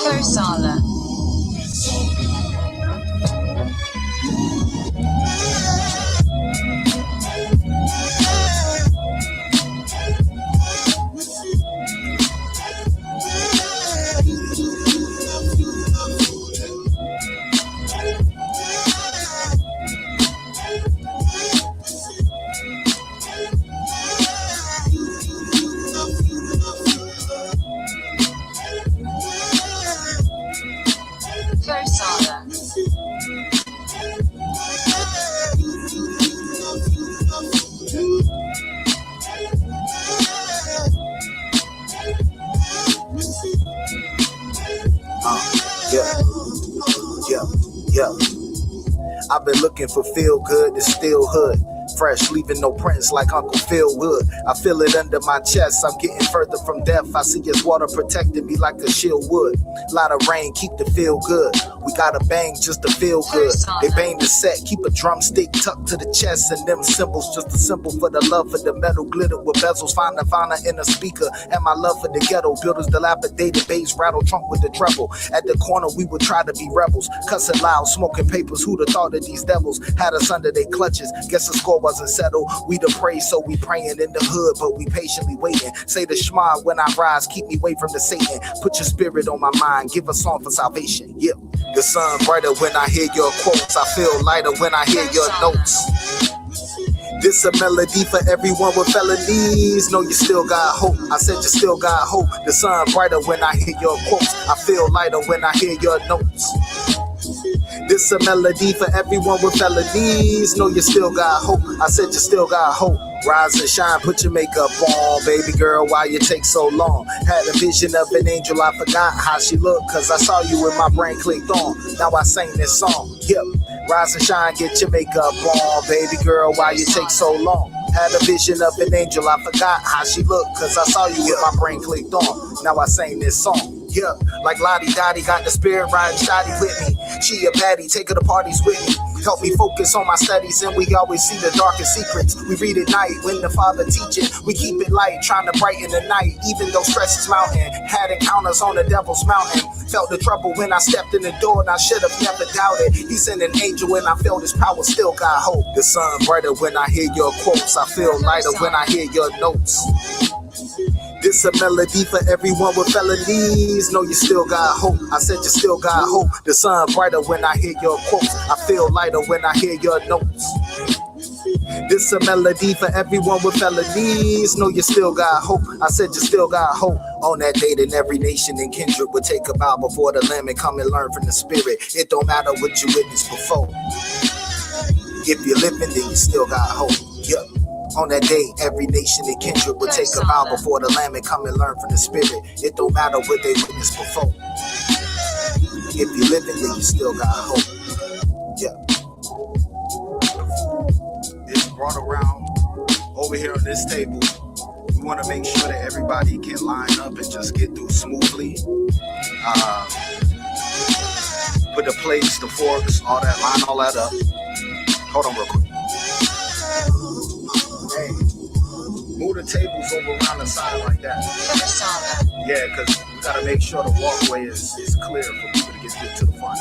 Persala. Persala. Yeah, yeah, yeah. I've been looking for feel good, it's still hood. Fresh, leaving no prints like Uncle Phil would. I feel it under my chest, I'm getting further from death. I see his water protecting me like a shield would. Lot of rain, keep the feel good. We gotta bang just to feel good. They bang the set, keep a drumstick tucked to the chest. And them symbols, just a symbol for the love for the metal. Glitter with bezels, find Nirvana in a speaker. And my love for the ghetto, builders dilapidated, bass rattle, trunk with the treble. At the corner we would try to be rebels, cussing loud, smoking papers. Who'd have thought of these devils had us under their clutches? Guess the score wasn't settled. We the pray, so we praying in the hood, but we patiently waiting. Say the Shema when I rise, keep me away from the Satan. Put your spirit on my mind, give a song for salvation. Yeah, the sun brighter when I hear your quotes. I feel lighter when I hear your notes. This a melody for everyone with felonies. No, you still got hope. I said you still got hope. The sun brighter when I hear your quotes. I feel lighter when I hear your notes. This a melody for everyone with felonies. No, you still got hope. I said you still got hope. Rise and shine, put your makeup on, baby girl, why you take so long? Had a vision of an angel, I forgot how she looked, cause I saw you when my brain clicked on. Now I sang this song, yep. Rise and shine, get your makeup on, baby girl, why you take so long? Had a vision of an angel, I forgot how she looked, cause I saw you when my brain clicked on. Now I sang this song. Yeah, like Lottie Dottie, got the spirit riding shoddy with me. She a baddie, take her to parties with me. Help me focus on my studies, and we always see the darkest secrets. We read at night when the Father teaching. We keep it light, trying to brighten the night, even though stress is mounting. Had encounters on the devil's mountain. Felt the trouble when I stepped in the door, and I should have never doubted. He sent an angel, and I felt his power, still got hope. The sun brighter when I hear your quotes. I feel lighter when I hear your notes. This a melody for everyone with felonies. No, you still got hope. I said you still got hope. The sun brighter when I hear your quotes. I feel lighter when I hear your notes. This a melody for everyone with felonies. No, you still got hope. I said you still got hope. On that day, then every nation and kindred would take a bow before the Lamb and come and learn from the Spirit. It don't matter what you witnessed before. If you're living, then you still got hope. Yeah. On that day, every nation and kindred would take a bow before the Lamb and come and learn from the Spirit. It don't matter what they witnessed before. If you're living, then you still got hope. Yeah. It's brought around over here on this table. We want to make sure that everybody can line up and just get through smoothly. Put the plates, the forks, all that, line all that up. Hold on real quick. Hey, move the tables over around the side like that. Yeah, because we got to make sure the walkway is clear for people to get to the front.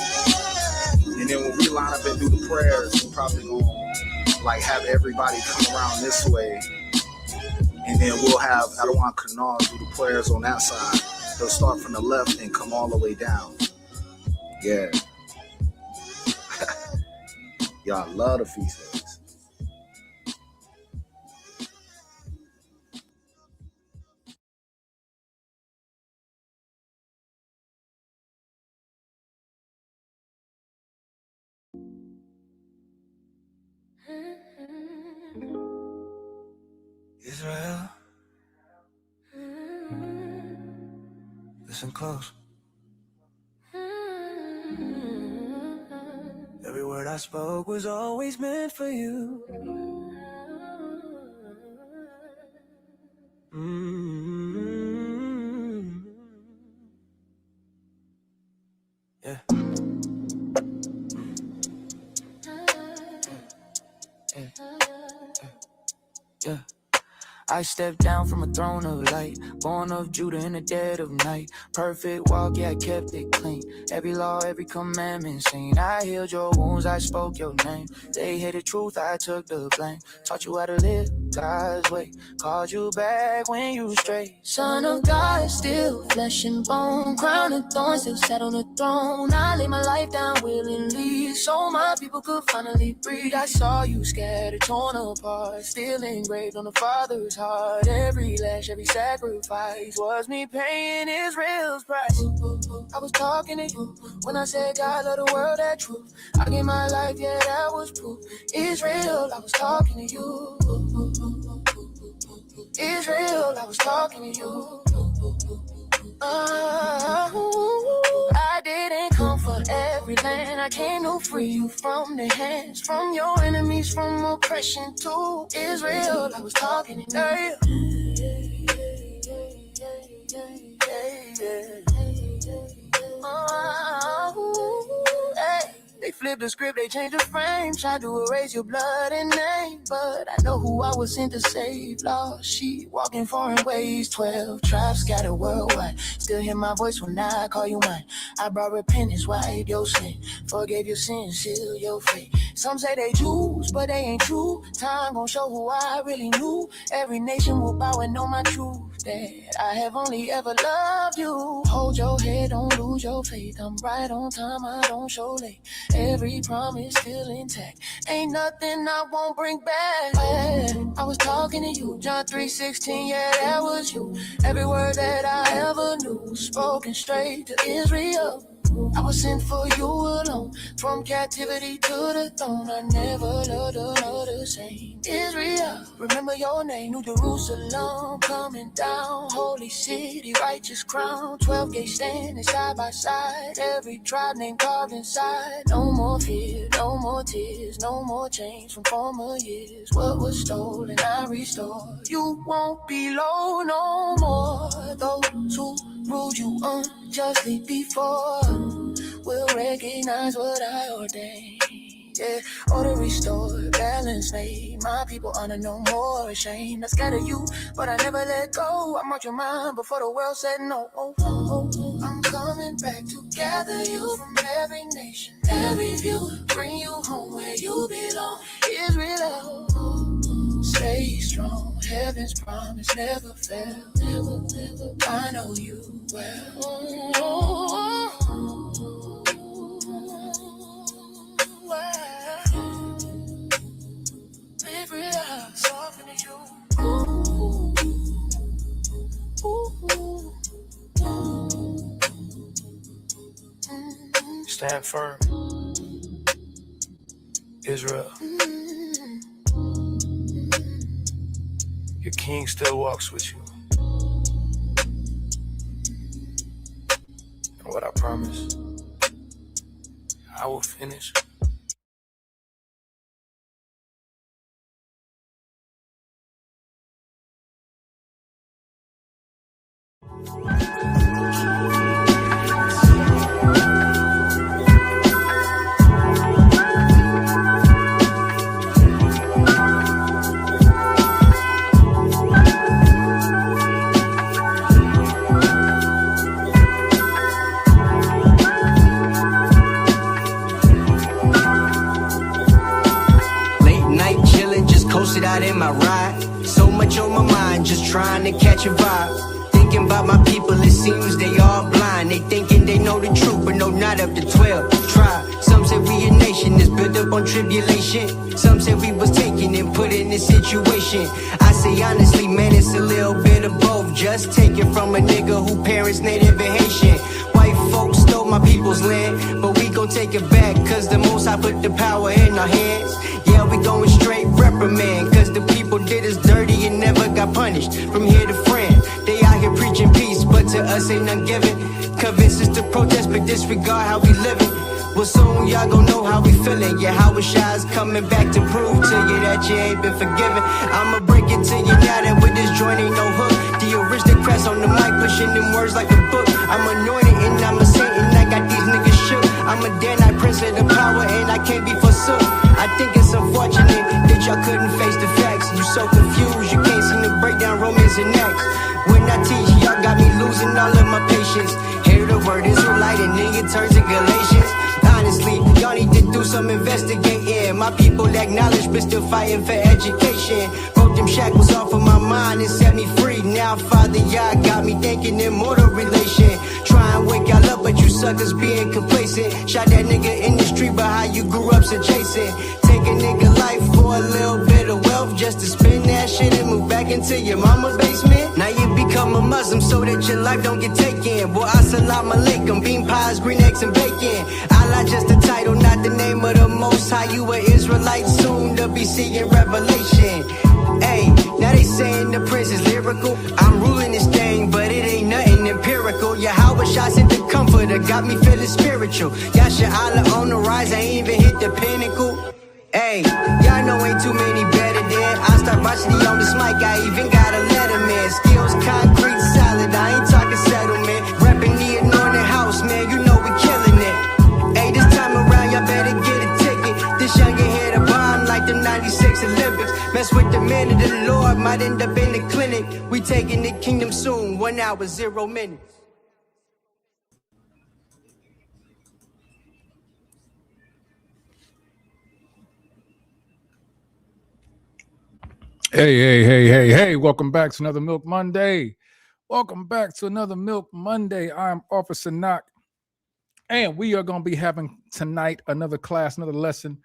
And then when we line up and do the prayers, we're probably going to have everybody come around this way. And then we'll have Adawan Kanal do the prayers on that side. They'll start from the left and come all the way down. Yeah. Y'all love the feast days. Israel, listen close. Every word I spoke was always meant for you. Yeah. Yeah. I stepped down from a throne of light, born of Judah in the dead of night. Perfect walk, yeah, I kept it clean. Every law, every commandment seen. I healed your wounds, I spoke your name. They hated truth, I took the blame. Taught you how to live God's way. Called you back when you strayed. Son of God, still flesh and bone. Crown of thorns, still sat on the throne. I laid my life down willingly, so my people could finally breathe. I saw you scattered, torn apart, still engraved on the Father's heart. Every lash, every sacrifice was me paying Israel's price. I was talking to you when I said God love the world, that truth. I gave my life, yeah, that was proof. Israel, I was talking to you. Israel, I was talking to you. I didn't come for every land. I came to free you from the hands, from your enemies, from oppression to Israel. I was talking to you. They flipped the script, they changed the frame, tried to erase your blood and name. But I know who I was sent to save. Lost sheep, walking foreign ways. 12 tribes scattered worldwide. Still hear my voice when I call you mine. I brought repentance, wiped your sin, forgave your sins, sealed your fate. Some say they Jews, but they ain't true. Time gon' show who I really knew. Every nation will bow and know my truth, that I have only ever loved you. Hold your head, don't lose your faith. I'm right on time, I don't show late. Every promise still intact. Ain't nothing I won't bring back. Yeah, I was talking to you, John 3:16, yeah, that was you. Every word that I ever knew, spoken straight to Israel. I was sent for you alone, from captivity to the throne. I never loved another same. Israel, remember your name. New Jerusalem, coming down. Holy city, righteous crown. 12 gates standing side by side. Every tribe named carved inside. No more fear, no more tears, no more chains from former years. What was stolen, I restore. You won't be low no more. Those who ruled you unjustly before will recognize what I ordained. Yeah, order restored, balance made. My people honor no more shame. I scatter you, but I never let go. I marked your mind before the world said no. I'm coming back to gather you from every nation, every view, bring you home where you belong. Israel, stay strong. Heaven's promise never fail. Never. I know you well. Stand firm, Israel. Your king still walks with you. And what I promise, I will finish. Out in my ride, so much on my mind, just trying to catch a vibe. Thinking about my people, it seems they all blind. They thinking they know the truth, but no, not up to 12. Try. Some say we a nation that's built up on tribulation. Some say we was taken and put in this situation. I say honestly, man, it's a little bit of both. Just take it from a nigga who parents native and Haitian. White folks stole my people's land, but we gon' take it back, cause the most I put the power in our hands. Yeah, we going straight reprimand, cause the people did us dirty and never got punished. From here to France, they out here preaching peace, but to us ain't none given. Convince us to protest, but disregard how we living. Well, soon y'all gon' know how we feeling. Yeah, how was Shy's coming back to prove to you that you ain't been forgiven. I'ma break it to you now that with this joint ain't no hook. The aristocrats on the mic pushing them words like a book. I'm anointed and I'm a saint and I got these niggas shook. I'm a Danite prince of the power and I can't be forsook. I think it's unfortunate that y'all couldn't face the facts. You so confused moments and acts. When I teach, y'all got me losing all of my patience. Hear the word Israelite and then it turns to Galatians. Honestly, y'all need to do some investigating. My people acknowledge but still fighting for education. Broke them shackles off of my mind and set me free. Now, Father, y'all got me thinking immortal relation. Try and wake y'all up, but you suckers being complacent. Shot that nigga in the street, but how you grew up's adjacent. Take a nigga life for a little bit of wealth just to spend that shit and move back into your mama's basement. Now you become a Muslim so that your life don't get taken. Boy, assalamu alaikum, bean pies, green eggs, and bacon. Allah just the title, not the name of the Most High. You a Israelite, soon to be seeing revelation. Hey, now they saying the prince is lyrical. I'm ruling this thing, but it ain't nothing empirical. Yahweh Shah sent the comforter, got me feeling spiritual. Yasha Allah on the rise, I ain't even hit the pinnacle. Hey, y'all know ain't too many better than I start watching on this mic, I even got a letterman. Skills concrete solid, I ain't talking settlement. Reppin' the anointed house, man, you know we killing it. Hey, this time around, y'all better get a ticket. This youngin' hit a bomb like the 96 Olympics. Mess with the men of the Lord, might end up in the clinic. We taking the kingdom soon, 1 hour, 0 minutes. Hey, welcome back to another Milk Monday. Welcome back to another Milk Monday. I'm Officer Knock, and we are going to be having tonight another class, another lesson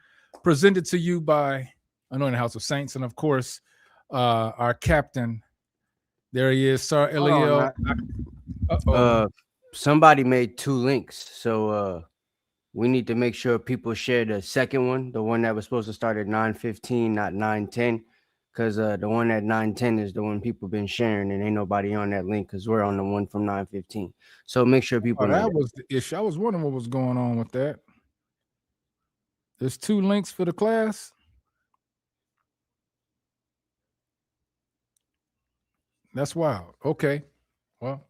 presented to you by Anointed House of Saints, and of course, our captain. There he is, Sir Eliel. Somebody made 2 links, so we need to make sure people share the second one, the one that was supposed to start at 9:15, not 9:10. Because the one at 9:10 is the one people been sharing, and ain't nobody on that link because we're on the one from 9:15. So make sure people know that was the issue. I was wondering what was going on with that. There's 2 links for the class. That's wild. Okay. Well,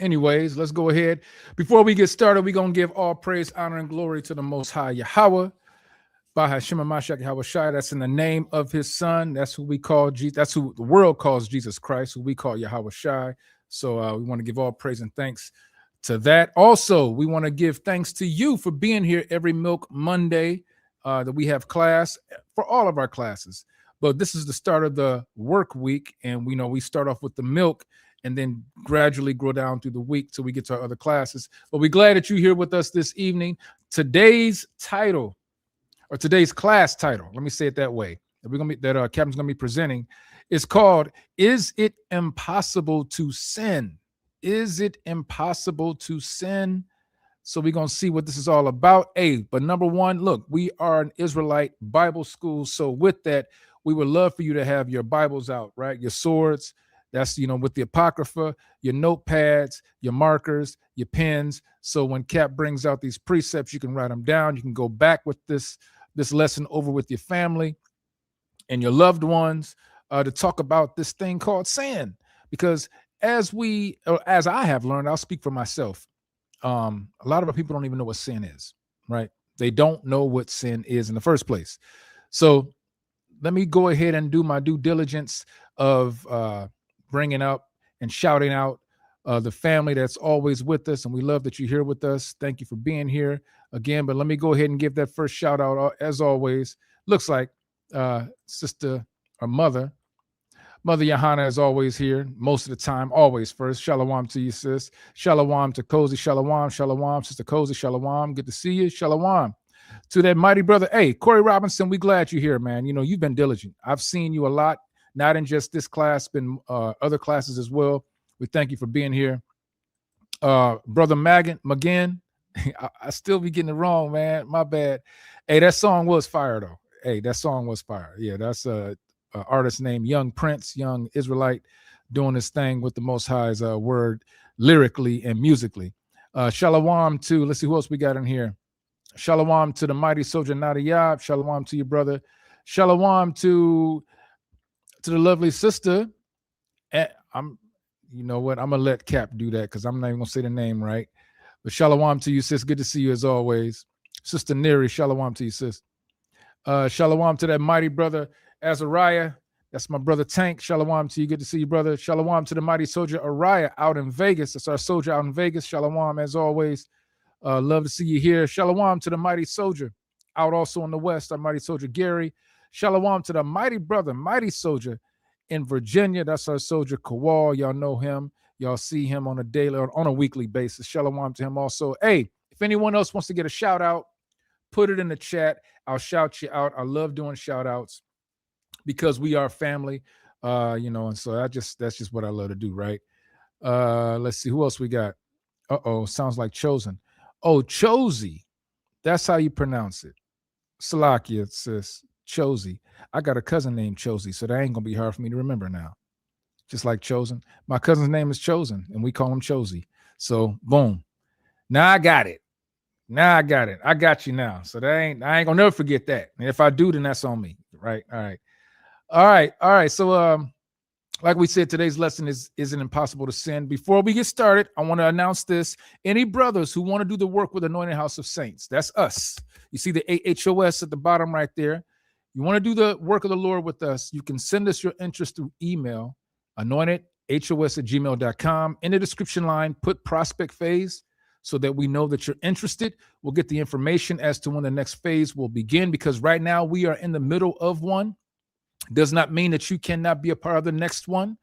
anyways, let's go ahead. Before we get started, we're going to give all praise, honor, and glory to the Most High Yahweh. Bahashim Mashiach Yahweh Shai, that's in the name of his son. That's who we call Jesus. That's who the world calls Jesus Christ, who we call Yahweh Shai. So we want to give all praise and thanks to that. Also, we want to give thanks to you for being here every Milk Monday that we have class for all of our classes. But this is the start of the work week, and we know we start off with the milk and then gradually grow down through the week till we get to our other classes. But we're glad that you're here with us this evening. Today's title, or today's class title, let me say it that way, that Captain's gonna be presenting, is called "Is It Impossible to Sin?" Is it impossible to sin? So we're gonna see what this is all about. But number one, look, we are an Israelite Bible school, so with that, we would love for you to have your Bibles out, right? Your swords. That's, with the Apocrypha, your notepads, your markers, your pens. So when Cap brings out these precepts, you can write them down. You can go back with this lesson over with your family and your loved ones to talk about this thing called sin. Because as I have learned, I'll speak for myself. A lot of our people don't even know what sin is, right? They don't know what sin is in the first place. So let me go ahead and do my due diligence of bringing up and shouting out the family that's always with us, and we love that you're here with us. Thank you for being here again. But let me go ahead and give that first shout out. As always, looks like sister or mother Johanna is always here most of the time, always first. Shalom to you, sis. Shalom to Cozy. Shalom, sister Cozy. Shalom. Good to see you. Shalom to that mighty brother. Hey, Corey Robinson, we glad you're here, man. You've been diligent. I've seen you a lot, not in just this class, been other classes as well. We thank you for being here. Brother McGinn, I still be getting it wrong, man. My bad. Hey, that song was fire, though. Hey, that song was fire. Yeah, that's a artist named Young Prince, young Israelite, doing this thing with the Most High's word lyrically and musically. Shalom to, let's see who else we got in here. Shalom to the mighty soldier Nadiyab. Shalom to your brother. Shalom to the lovely sister. You know what? I'm going to let Cap do that because I'm not even going to say the name right. But shalom to you, sis. Good to see you as always. Sister Neri, shalom to you, sis. Shalom to that mighty brother Azariah. That's my brother Tank. Shalom to you. Good to see you, brother. Shalom to the mighty soldier Araya out in Vegas. That's our soldier out in Vegas. Shalom, as always. Love to see you here. Shalom to the mighty soldier out also in the West, our mighty soldier Gary. Shalom to the mighty brother, mighty soldier in Virginia. That's our soldier Kowal. Y'all know him. Y'all see him on a daily or on a weekly basis. Shalom to him also. Hey, if anyone else wants to get a shout out, put it in the chat. I'll shout you out. I love doing shout outs because we are family. And so that's just what I love to do, right? Let's see who else we got. Sounds like Chosen. Oh, Chosy. That's how you pronounce it. Salakia, sis. Chosy. I got a cousin named Chosy, so that ain't gonna be hard for me to remember now. Just like Chosen. My cousin's name is Chosen, and we call him Chosy. So boom. Now I got it. I got you now. So I ain't gonna never forget that. And if I do, then that's on me. Right. All right. So like we said, today's lesson isn't impossible to sin. Before we get started, I want to announce this. Any brothers who want to do the work with Anointed House of Saints, that's us. You see the AHOS at the bottom right there. You want to do the work of the Lord with us, you can send us your interest through email, anointedhos@gmail.com. In the description line, put prospect phase so that we know that you're interested. We'll get the information as to when the next phase will begin, because right now we are in the middle of one. Does not mean that you cannot be a part of the next one.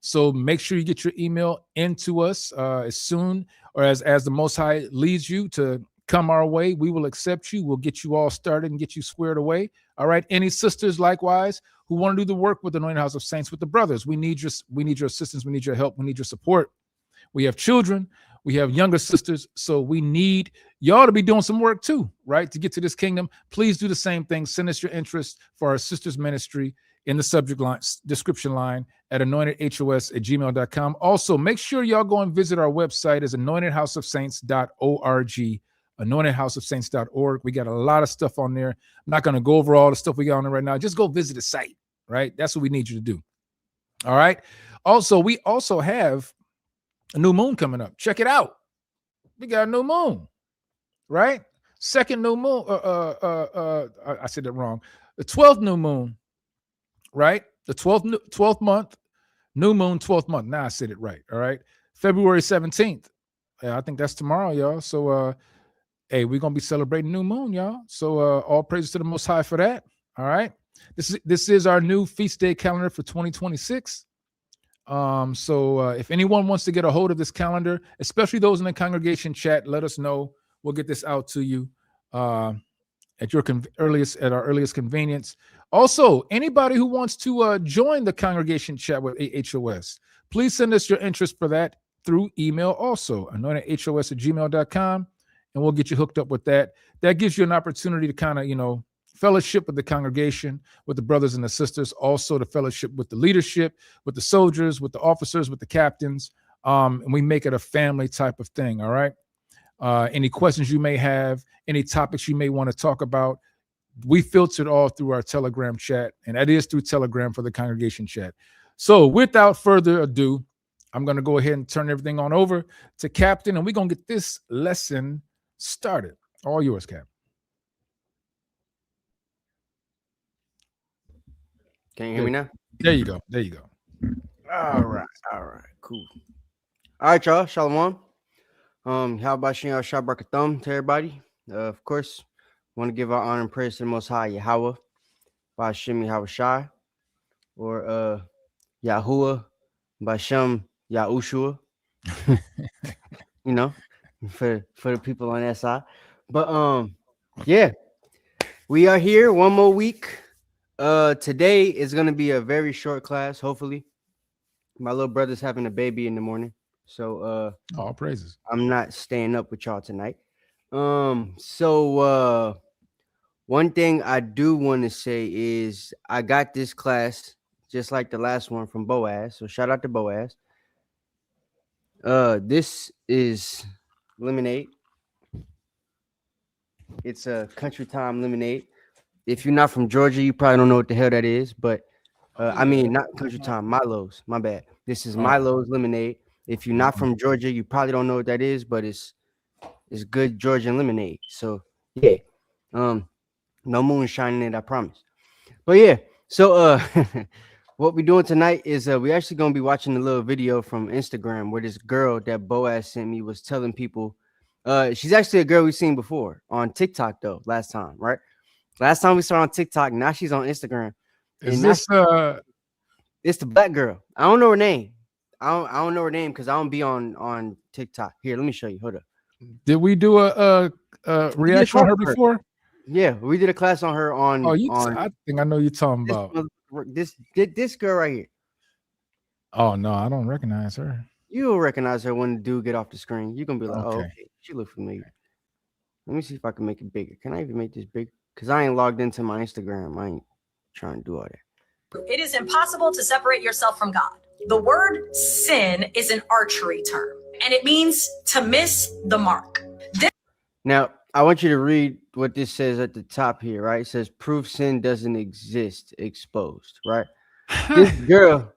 So make sure you get your email into us as soon or as the Most High leads you to come our way. We will accept you. We'll get you all started and get you squared away. All right. Any sisters likewise who want to do the work with the Anointed House of Saints with the brothers, we need your assistance. We need your help. We need your support. We have children. We have younger sisters. So we need y'all to be doing some work too, right? To get to this kingdom. Please do the same thing. Send us your interest for our sisters ministry in the subject line, description line at anointedhos@gmail.com. Also, make sure y'all go and visit our website as anointedhouseofsaints.org, anointedhouseofsaints.org. We got a lot of stuff on there. I'm not going to go over all the stuff we got on there right now. Just go visit the site, right? That's what we need you to do. All right. Also, we also have a new moon coming up. Check it out. We got a new moon, right? Second new moon. I said it wrong. The 12th new moon. Right? The 12th month, new moon, 12th month. Now I said it right. All right. February 17th. I think that's tomorrow, y'all. So hey, we're gonna be celebrating new moon, y'all. So all praises to the Most High for that. All right. This is our new feast day calendar for 2026. So if anyone wants to get a hold of this calendar, especially those in the congregation chat, let us know. We'll get this out to you at our earliest convenience. Also, anybody who wants to join the congregation chat with AHOS, please send us your interest for that through email also, anointedhos@gmail.com, and we'll get you hooked up with that. That gives you an opportunity to kind of, fellowship with the congregation, with the brothers and the sisters, also to fellowship with the leadership, with the soldiers, with the officers, with the captains, and we make it a family type of thing, all right? Any questions you may have, any topics you may want to talk about, we filtered all through our Telegram chat, and that is through Telegram for the congregation chat. So without further ado, I'm going to go ahead and turn everything on over to Captain, and we're going to get this lesson started. All yours, Cap. Can you hear me now? There you go. All right, cool. All right, y'all. Shalom. How about Shin Shabbat to everybody? Of course, want to give our honor and praise to the Most High Yahweh, Bashim Yahushai, or Yahuwah, Bashem Yahushua. For the people on that side. But yeah, we are here one more week. Today is gonna be a very short class. Hopefully, my little brother's having a baby in the morning, so all praises. I'm not staying up with y'all tonight. So one thing I do want to say is I got this class just like the last one from Boaz. So shout out to Boaz. This is lemonade. It's a country time lemonade. If you're not from Georgia, you probably don't know what the hell that is. But I mean, not country time, Milo's. My bad. This is Milo's lemonade. If you're not from Georgia, you probably don't know what that is. But it's good Georgian lemonade. So yeah, no moon shining in it, I promise. But yeah, so what we're doing tonight is we actually gonna be watching a little video from Instagram where this girl that Boaz sent me was telling people. She's actually a girl we've seen before on TikTok though. Last time, right? Last time we saw her on TikTok. Now she's on Instagram, Is and now this it's the black girl. I don't know her name. I don't know her name because I don't be on TikTok. Here, let me show you. Hold up. did we do a We did a reaction on class her on her. before? Yeah, we did a class on her Oh, on I think I know you're talking this about. this girl right here. Oh no, I don't recognize her. You'll recognize her when the dude get off the screen. You're gonna be like, oh, Okay. okay, she look familiar. Let me see if I can make it bigger. Can I even make this big? Because I ain't logged into my Instagram. I ain't trying to do all that. It is impossible to separate yourself from God. The word sin is an archery term, and it means to miss the mark. Now, I want you to read what this says at the top here, right? It says, proof sin doesn't exist, exposed, right? This girl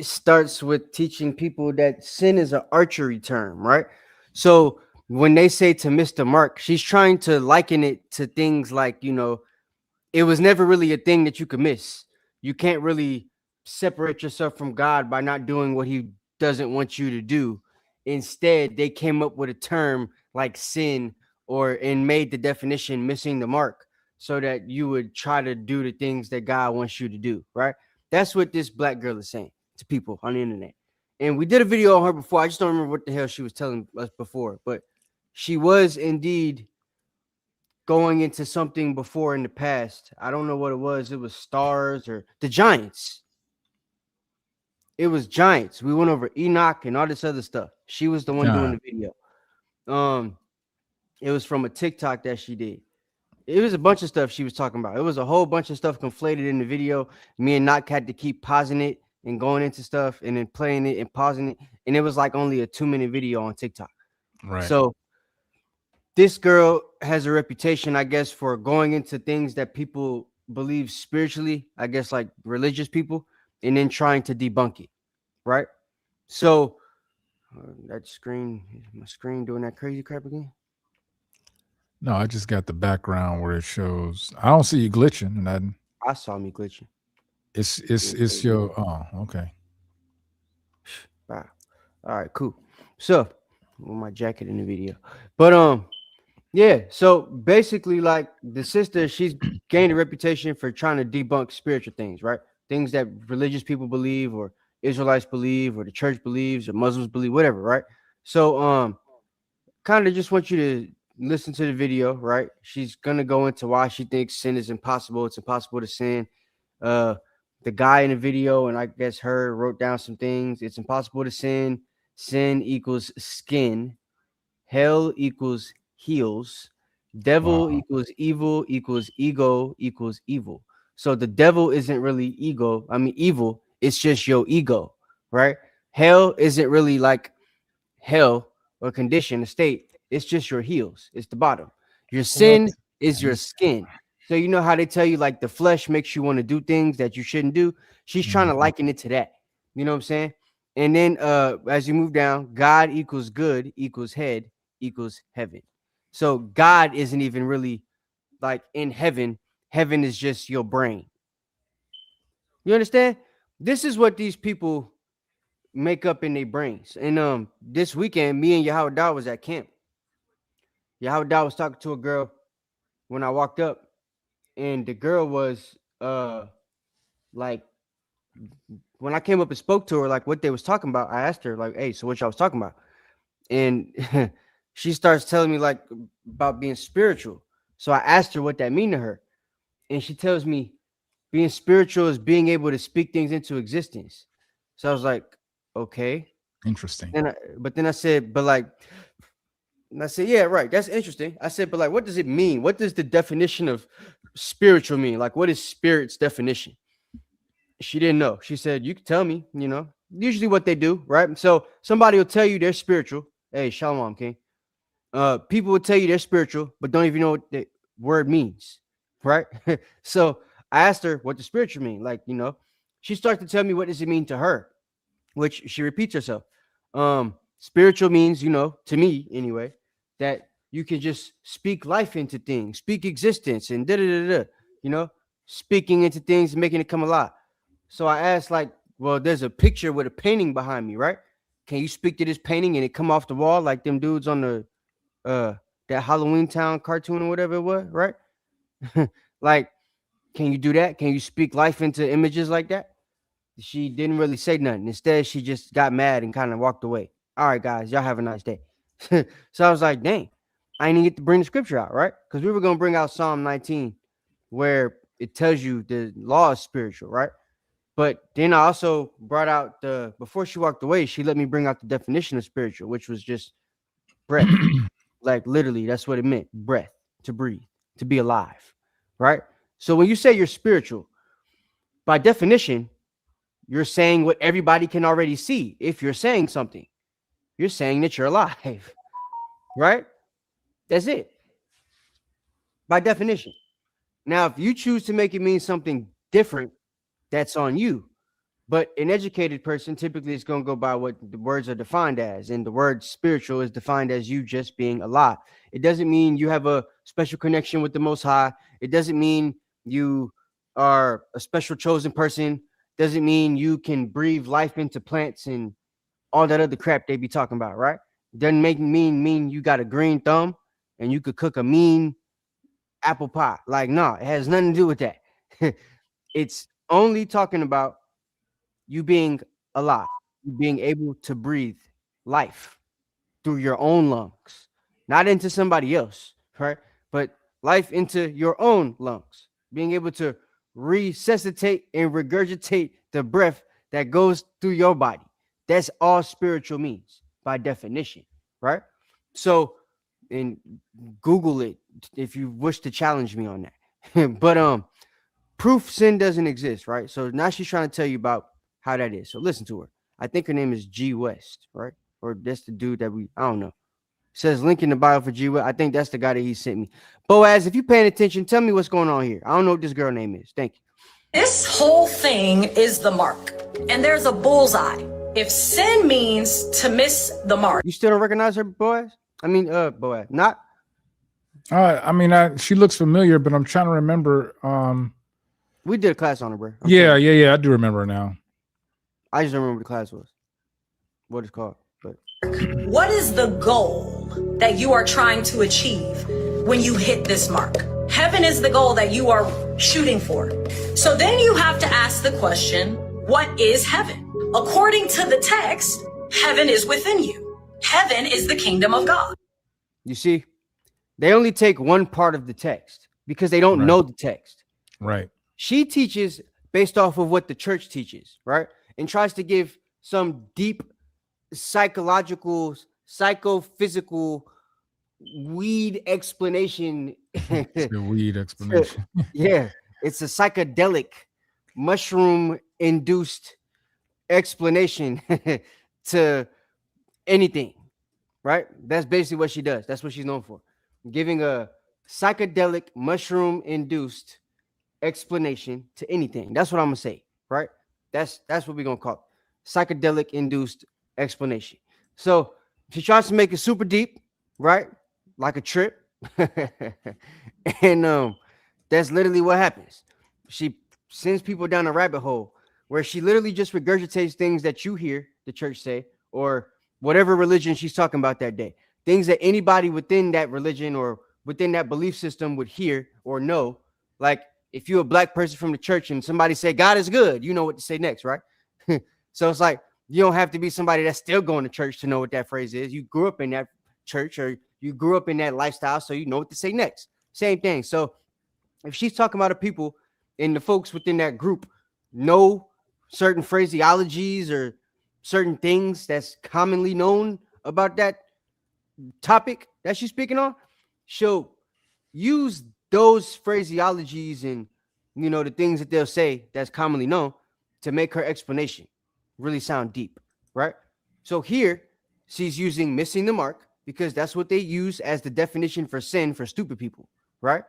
starts with teaching people that sin is an archery term, right? So when they say to miss the mark, she's trying to liken it to things like, it was never really a thing that you could miss. You can't really separate yourself from God by not doing what he doesn't want you to do. Instead, they came up with a term like sin and made the definition missing the mark so that you would try to do the things that God wants you to do, right? That's what this black girl is saying to people on the internet. And we did a video on her before. I just don't remember what the hell she was telling us before, but she was indeed going into something before in the past. I don't know what it was. It was stars or the Giants. It was Giants. We went over Enoch and all this other stuff. She was the one doing the video. It was from a TikTok that she did. It was a bunch of stuff she was talking about. It was a whole bunch of stuff conflated in the video. Me and Knock had to keep pausing it and going into stuff and then playing it and pausing it. And it was like only a 2-minute video on TikTok. Right. So this girl has a reputation, I guess, for going into things that people believe spiritually, I guess, like religious people, and then trying to debunk it, right? So that screen, is my screen doing that crazy crap again? No, I just got the background where it shows. I don't see you glitching. Nothing. I saw me glitching. It's your. Oh, okay. Wow. All right, cool. So with my jacket in the video, but yeah. So basically, like the sister, she's gained a reputation for trying to debunk spiritual things, right? Things that religious people believe, or Israelites believe, or the church believes, or Muslims believe, whatever, right? So kind of just want you to listen to the video, right? She's gonna go into why she thinks sin is impossible. It's impossible to sin. The guy in the video, and I guess her, wrote down some things. It's impossible to sin. Sin equals skin. Hell equals heels. Devil equals evil equals ego equals evil. So the devil isn't really evil. It's just your ego, right? Hell isn't really like hell or condition, a state. It's just your heels. It's the bottom. Your sin is your skin. So you know how they tell you like the flesh makes you want to do things that you shouldn't do. She's trying to liken it to that. You know what I'm saying? And then as you move down, God equals good equals head equals heaven. So God isn't even really like in heaven. Heaven is just your brain. You understand? This is what these people make up in their brains. And this weekend, me and Yahweh Dawah was at camp. Yahweh Dawah was talking to a girl when I walked up, and the girl was like, when I came up and spoke to her, like what they was talking about, I asked her, like, hey, so what y'all was talking about? And she starts telling me like about being spiritual. So I asked her what that mean to her. And she tells me being spiritual is being able to speak things into existence. So I was like, okay. Interesting. But then I said, but like, and I said, yeah, right. That's interesting. I said, but like, what does it mean? What does the definition of spiritual mean? Like, what is spirit's definition? She didn't know. She said, you can tell me, usually what they do, right? So somebody will tell you they're spiritual. Hey, Shalom, King. People will tell you they're spiritual, but don't even know what the word means, right? So I asked her what the spiritual mean. Like, she starts to tell me what does it mean to her, which she repeats herself. Spiritual means, to me anyway, that you can just speak life into things, speak existence, and speaking into things and making it come alive. So I asked, like, well, there's a picture with a painting behind me, right? Can you speak to this painting and it come off the wall like them dudes on the that Halloween Town cartoon or whatever it was, right? Like, can you do that? Can you speak life into images like that? She didn't really say nothing. Instead, she just got mad and kind of walked away. All right, guys, y'all have a nice day. So I was like, dang, I didn't get to bring the scripture out, right? Because we were going to bring out Psalm 19, where it tells you the law is spiritual, right? But then I also brought out before she walked away, she let me bring out the definition of spiritual, which was just breath. Like literally, that's what it meant, breath, to breathe, to be alive, right? So when you say you're spiritual, by definition, you're saying what everybody can already see. If you're saying something, you're saying that you're alive, right? That's it, by definition. Now, if you choose to make it mean something different, that's on you. But an educated person typically is going to go by what the words are defined as. And the word spiritual is defined as you just being alive. It doesn't mean you have a special connection with the Most High. It doesn't mean you are a special chosen person. Doesn't mean you can breathe life into plants and all that other crap they be talking about, right? Doesn't mean you got a green thumb and you could cook a mean apple pie. Like, no, it has nothing to do with that. It's only talking about you being alive, you being able to breathe life through your own lungs, not into somebody else, right? But life into your own lungs, being able to resuscitate and regurgitate the breath that goes through your body. That's all spiritual means by definition, right? So, and Google it if you wish to challenge me on that. But proof sin doesn't exist, right? So now she's trying to tell you about how that is. So listen to her. I think her name is G West, right? Or that's the dude that I don't know. Says link in the bio for G West. I think that's the guy that he sent me. Boaz, if you paying attention, tell me what's going on here. I don't know what this girl name is. Thank you. This whole thing is the mark, and there's a bullseye. If sin means to miss the mark, You still don't recognize her, Boaz? I mean, Boaz, not. I mean, she looks familiar, but I'm trying to remember. We did a class on her, bro. Yeah, I do remember now. I just don't remember what the class was. What it's called, but what is the goal that you are trying to achieve when you hit this mark? Heaven is the goal that you are shooting for. So then you have to ask the question, what is heaven? According to the text, heaven is within you. Heaven is the kingdom of God. You see, they only take one part of the text because they don't know the text. Right. She teaches based off of what the church teaches, right? And tries to give some deep psychological, psychophysical weed explanation. It's the weed explanation. Yeah, it's a psychedelic, mushroom-induced explanation to anything, right? That's basically what she does. That's what she's known for, giving a psychedelic, mushroom-induced explanation to anything. That's what I'm gonna say, right? That's what we're gonna call it. Psychedelic induced explanation. So she tries to make it super deep, right? Like a trip. And that's literally what happens. She sends people down a rabbit hole where she literally just regurgitates things that you hear the church say, or whatever religion she's talking about that day. Things that anybody within that religion or within that belief system would hear or know. Like, if you're a black person from the church and somebody say God is good, you know what to say next, right? So it's like, you don't have to be somebody that's still going to church to know what that phrase is. You grew up in that church or you grew up in that lifestyle, so you know what to say next. Same thing. So if she's talking about the people and the folks within that group know certain phraseologies or certain things that's commonly known about that topic that she's speaking on, she'll use those phraseologies and, you know, the things that they'll say that's commonly known to make her explanation really sound deep, right? So here she's using missing the mark because that's what they use as the definition for sin for stupid people, right?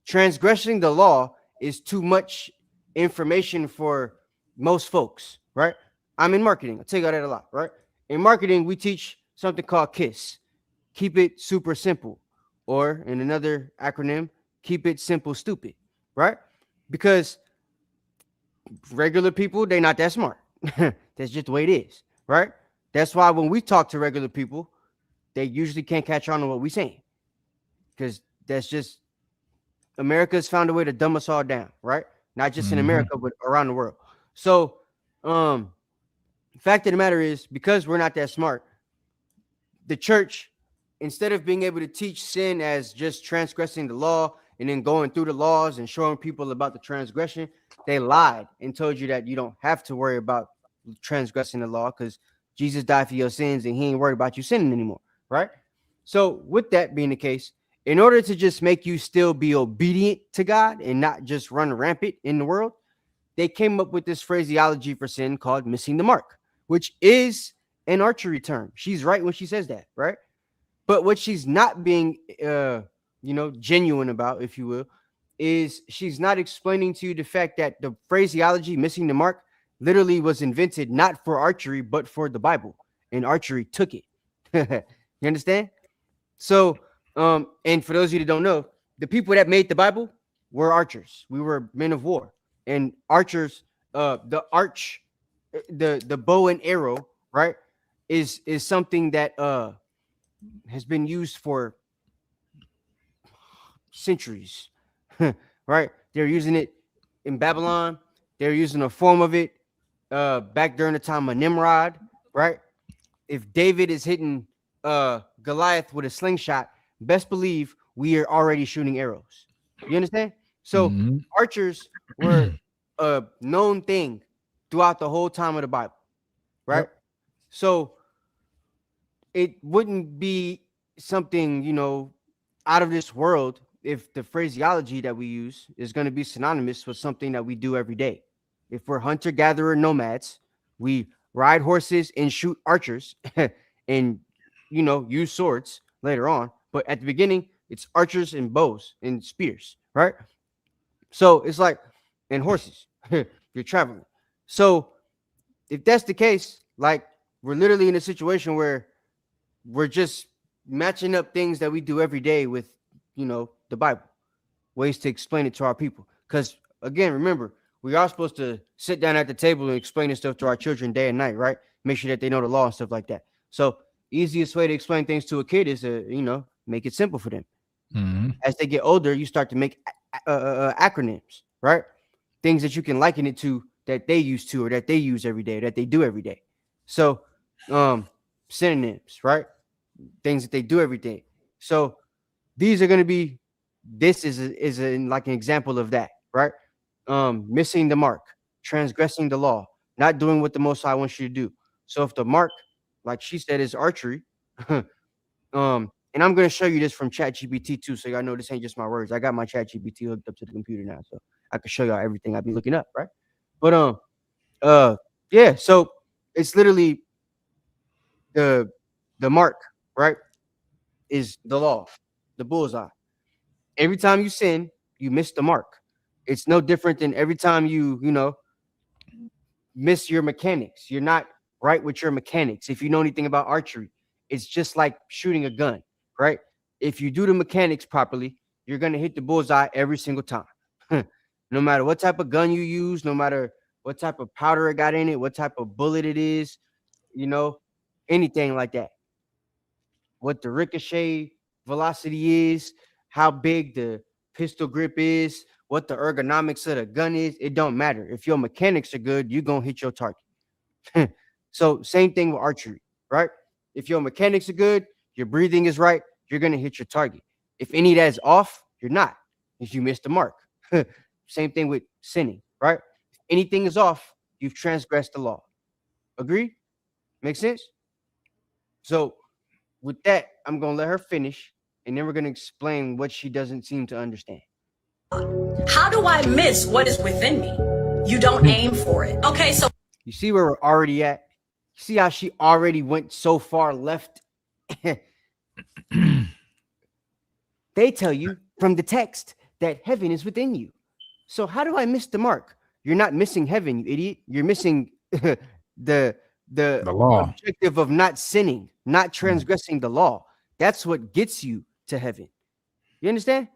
Transgressing the law is too much information for most folks, right? I'm in marketing. I tell you that a lot, right? In marketing, we teach something called KISS. Keep it super simple. Or in another acronym, keep it simple, stupid, right? Because regular people, they're not that smart. That's just the way it is, right? That's why when we talk to regular people, they usually can't catch on to what we're saying, because that's just America's found a way to dumb us all down, right? Not just in America, but around the world. So, fact of the matter is, because we're not that smart, the church, instead of being able to teach sin as just transgressing the law and then going through the laws and showing people about the transgression, they lied and told you that you don't have to worry about transgressing the law because Jesus died for your sins and he ain't worried about you sinning anymore, right? So with that being the case, in order to just make you still be obedient to God and not just run rampant in the world, they came up with this phraseology for sin called missing the mark, which is an archery term. She's right when she says that, right? But what she's not being, genuine about, if you will, is she's not explaining to you the fact that the phraseology missing the mark literally was invented not for archery, but for the Bible. And archery took it. You understand? So, and for those of you that don't know, the people that made the Bible were archers. We were men of war. And archers, the bow and arrow, right, is something that has been used for centuries, right? They're using it in Babylon. They're using a form of it back during the time of Nimrod, right? If David is hitting Goliath with a slingshot, best believe we are already shooting arrows. You understand? So archers were a known thing throughout the whole time of the Bible, right? Yep. So it wouldn't be something, out of this world if the phraseology that we use is going to be synonymous with something that we do every day. If we're hunter-gatherer nomads, we ride horses and shoot archers and, use swords later on. But at the beginning, it's archers and bows and spears, right? So it's like, and horses, you're traveling. So if that's the case, like we're literally in a situation where we're just matching up things that we do every day with, the Bible, ways to explain it to our people. Because again, remember, we are supposed to sit down at the table and explain this stuff to our children day and night, right? Make sure that they know the law and stuff like that. So easiest way to explain things to a kid is to, make it simple for them. As they get older, you start to make acronyms, right? Things that you can liken it to that they used to or that they use every day, that they do every day. So synonyms, right? Things that they do every day. So these are going to be, this is like an example of that, right? Missing the mark, transgressing the law, not doing what the Most High wants you to do. So if the mark, like she said, is archery, and I'm going to show you this from ChatGPT too, so y'all know this ain't just my words. I got my ChatGPT hooked up to the computer now, so I can show y'all everything I be looking up, right? But yeah, so it's literally the mark, right, is the law, the bullseye. Every time you sin, you miss the mark. It's no different than every time you miss your mechanics. You're not right with your mechanics. If you know anything about archery, it's just like shooting a gun, right? If you do the mechanics properly, you're going to hit the bullseye every single time. No matter what type of gun you use, no matter what type of powder it got in it, what type of bullet it is, anything like that. What the ricochet velocity is, how big the pistol grip is, what the ergonomics of the gun is, it don't matter. If your mechanics are good, you're going to hit your target. So same thing with archery, right? If your mechanics are good, your breathing is right, you're going to hit your target. If any of that is off, you're not, if you missed the mark. Same thing with sinning, right? If anything is off, you've transgressed the law. Agree? Make sense? So with that, I'm going to let her finish, and then we're going to explain what she doesn't seem to understand. How do I miss what is within me? You don't aim for it. Okay, so you see where we're already at? See how she already went so far left? They tell you from the text that heaven is within you. So how do I miss the mark? You're not missing heaven, you idiot. You're missing the law, objective of not sinning, not transgressing the law. That's what gets you to heaven. You understand?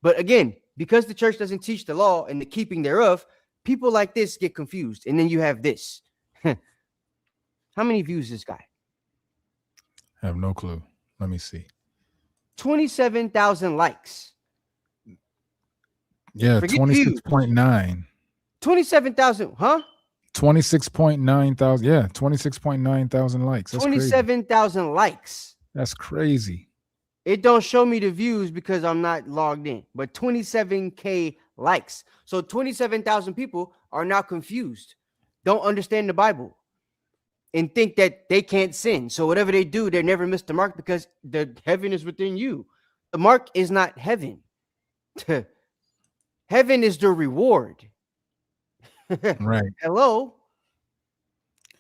But again, because the church doesn't teach the law and the keeping thereof, people like this get confused, and then you have this. How many views this guy? I have no clue. Let me see. 27,000 likes. Yeah, Forget views. 26.9. 27,000, huh? 26.9 thousand. Yeah, 26.9 thousand likes. That's crazy. 27,000 likes. That's crazy. It don't show me the views because I'm not logged in, but 27K likes. So 27,000 people are now confused, don't understand the Bible, and think that they can't sin. So whatever they do, they never miss the mark because the heaven is within you. The mark is not heaven. Heaven is the reward. Right. Hello.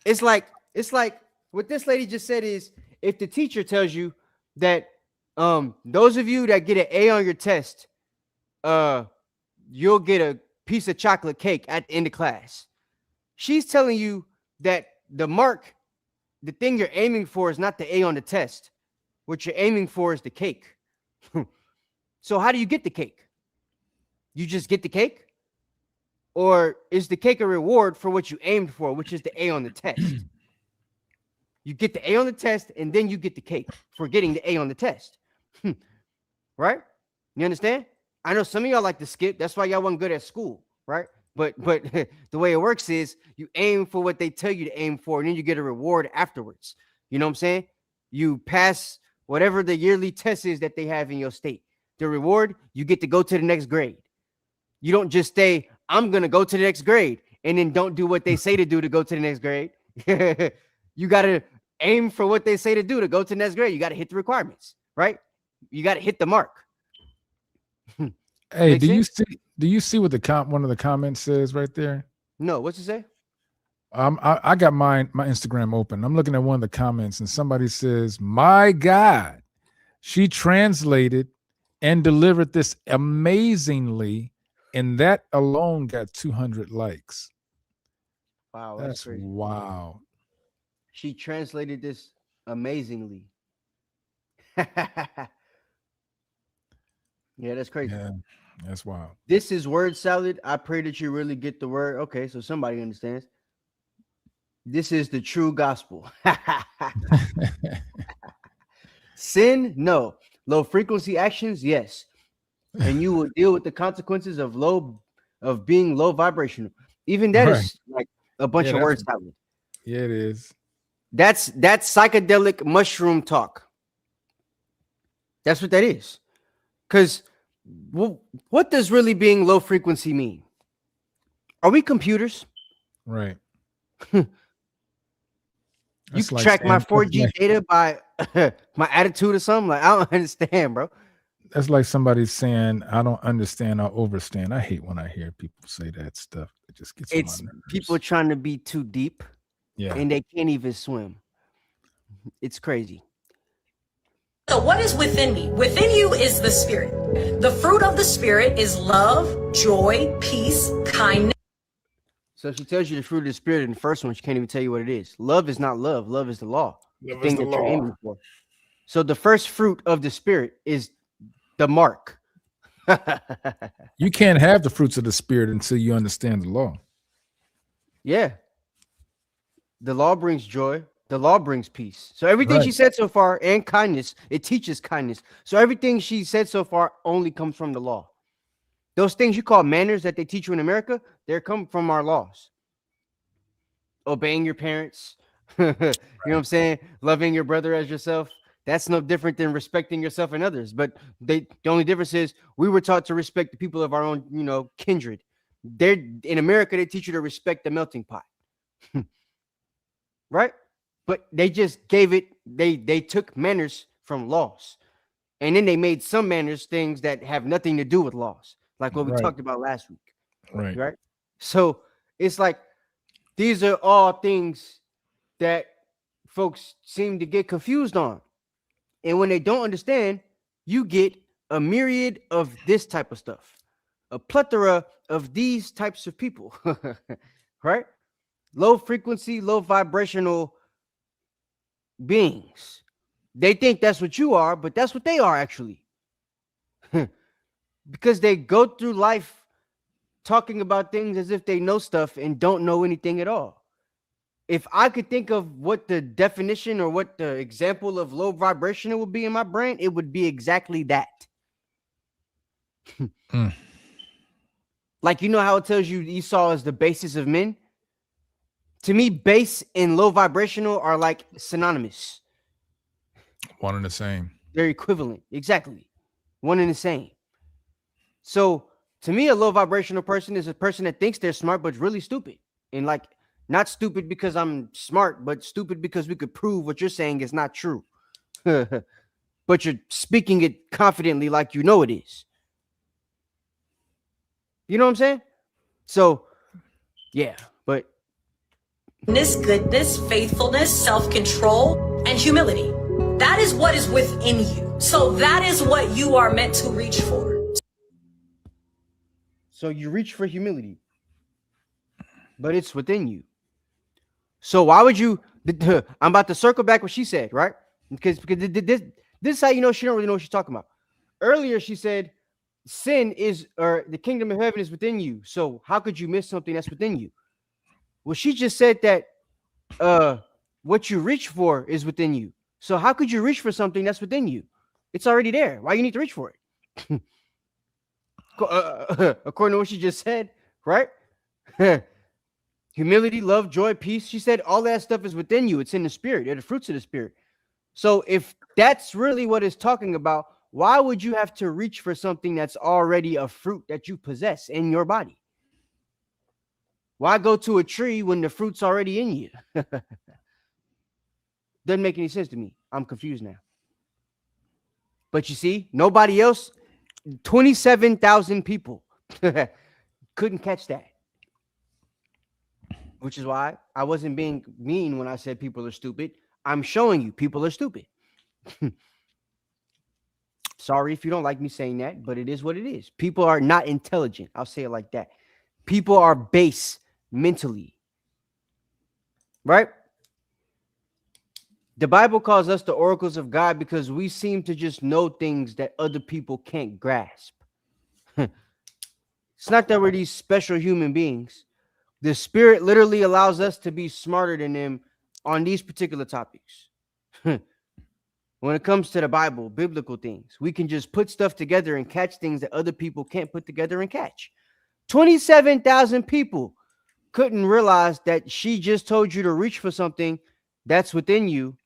It's like what this lady just said is, if the teacher tells you that those of you that get an A on your test, you'll get a piece of chocolate cake at the end of class. She's telling you that the mark, the thing you're aiming for, is not the A on the test. What you're aiming for is the cake. So how do you get the cake? You just get the cake? Or is the cake a reward for what you aimed for, which is the A on the test? You get the A on the test, and then you get the cake for getting the A on the test. Right? You understand? I know some of y'all like to skip. That's why y'all wasn't good at school, right? But the way it works is you aim for what they tell you to aim for, and then you get a reward afterwards. You know what I'm saying? You pass whatever the yearly test is that they have in your state. The reward, you get to go to the next grade. You don't just say, I'm going to go to the next grade, and then don't do what they say to do to go to the next grade. You got to aim for what they say to do to go to the next grade. You got to hit the requirements, right? You got to hit the mark. Hey, do you see what one of the comments says right there? No, what's it say? I got my Instagram open. I'm looking at one of the comments, and somebody says, "My God, she translated and delivered this amazingly, and that alone got 200 likes." Wow, that's crazy. Wow. She translated this amazingly. Yeah, that's crazy. Yeah, that's wild. This is word salad. I pray that you really get the word. Okay, so somebody understands. This is the true gospel. Sin, no. Low frequency actions, yes. And you will deal with the consequences of being low vibrational. Even that is like a bunch of word salad. Yeah, it is. That's psychedelic mushroom talk. That's what that is. Because what does really being low frequency mean? Are we computers? Right. You can track my 4G data by my attitude or something. Like, I don't understand, bro. That's like somebody saying, I don't understand or overstand. I hate when I hear people say that stuff. It just gets on my nerves. People trying to be too deep. Yeah. And they can't even swim. It's crazy. So what is within me? Within you is the spirit. The fruit of the spirit is love, joy, peace, kindness. So she tells you the fruit of the spirit in the first one. She can't even tell you what it is. Love is not love. Love is the law. Love the thing that you're aiming for. So the first fruit of the spirit is the mark. You can't have the fruits of the spirit until you understand the law. Yeah. The law brings joy. The law brings peace. So everything she said so far, and kindness, it teaches kindness. So everything she said so far only comes from the law. Those things you call manners that they teach you in America, they come from our laws. Obeying your parents, you know what I'm saying? Loving your brother as yourself. That's no different than respecting yourself and others. But the only difference is we were taught to respect the people of our own, kindred. In America, they teach you to respect the melting pot. Right? But they just gave it, they took manners from laws. And then they made some manners things that have nothing to do with laws, like what we talked about last week. Right? So it's like these are all things that folks seem to get confused on. And when they don't understand, you get a myriad of this type of stuff, a plethora of these types of people, right? Low frequency, low vibrational beings. They think that's what you are, but that's what they are actually. Because they go through life talking about things as if they know stuff and don't know anything at all. If I could think of what the definition or what the example of low vibrational would be in my brain, it would be exactly that. Like, you know how it tells you Esau is the basis of men? To me, base and low vibrational are like synonymous. One and the same. They're equivalent. Exactly. One and the same. So to me, a low vibrational person is a person that thinks they're smart, but really stupid. And like, not stupid because I'm smart, but stupid because we could prove what you're saying is not true. But you're speaking it confidently like you know it is. You know what I'm saying? So, yeah, but goodness, faithfulness, self-control, and humility. That is what is within you. So that is what you are meant to reach for. So you reach for humility, but it's within you. So why would you? I'm about to circle back what she said, right? Because this is how you know she don't really know what she's talking about. Earlier she said, "Sin is, or the kingdom of heaven is within you." So how could you miss something that's within you? Well, she just said that what you reach for is within you. So how could you reach for something that's within you? It's already there. Why you need to reach for it? According to what she just said, right? Humility, love, joy, peace. She said all that stuff is within you. It's in the spirit. They're the fruits of the spirit. So if that's really what it's talking about, why would you have to reach for something that's already a fruit that you possess in your body? Why go to a tree when the fruit's already in you? Doesn't make any sense to me. I'm confused now. But you see, nobody else, 27,000 people couldn't catch that. Which is why I wasn't being mean when I said people are stupid. I'm showing you people are stupid. Sorry if you don't like me saying that, but it is what it is. People are not intelligent. I'll say it like that. People are base mentally. Right? The Bible calls us the oracles of God because we seem to just know things that other people can't grasp. It's not that we're these special human beings. The Spirit literally allows us to be smarter than them on these particular topics. When it comes to the Bible, biblical things, we can just put stuff together and catch things that other people can't put together and catch. 27,000 people couldn't realize that she just told you to reach for something that's within you,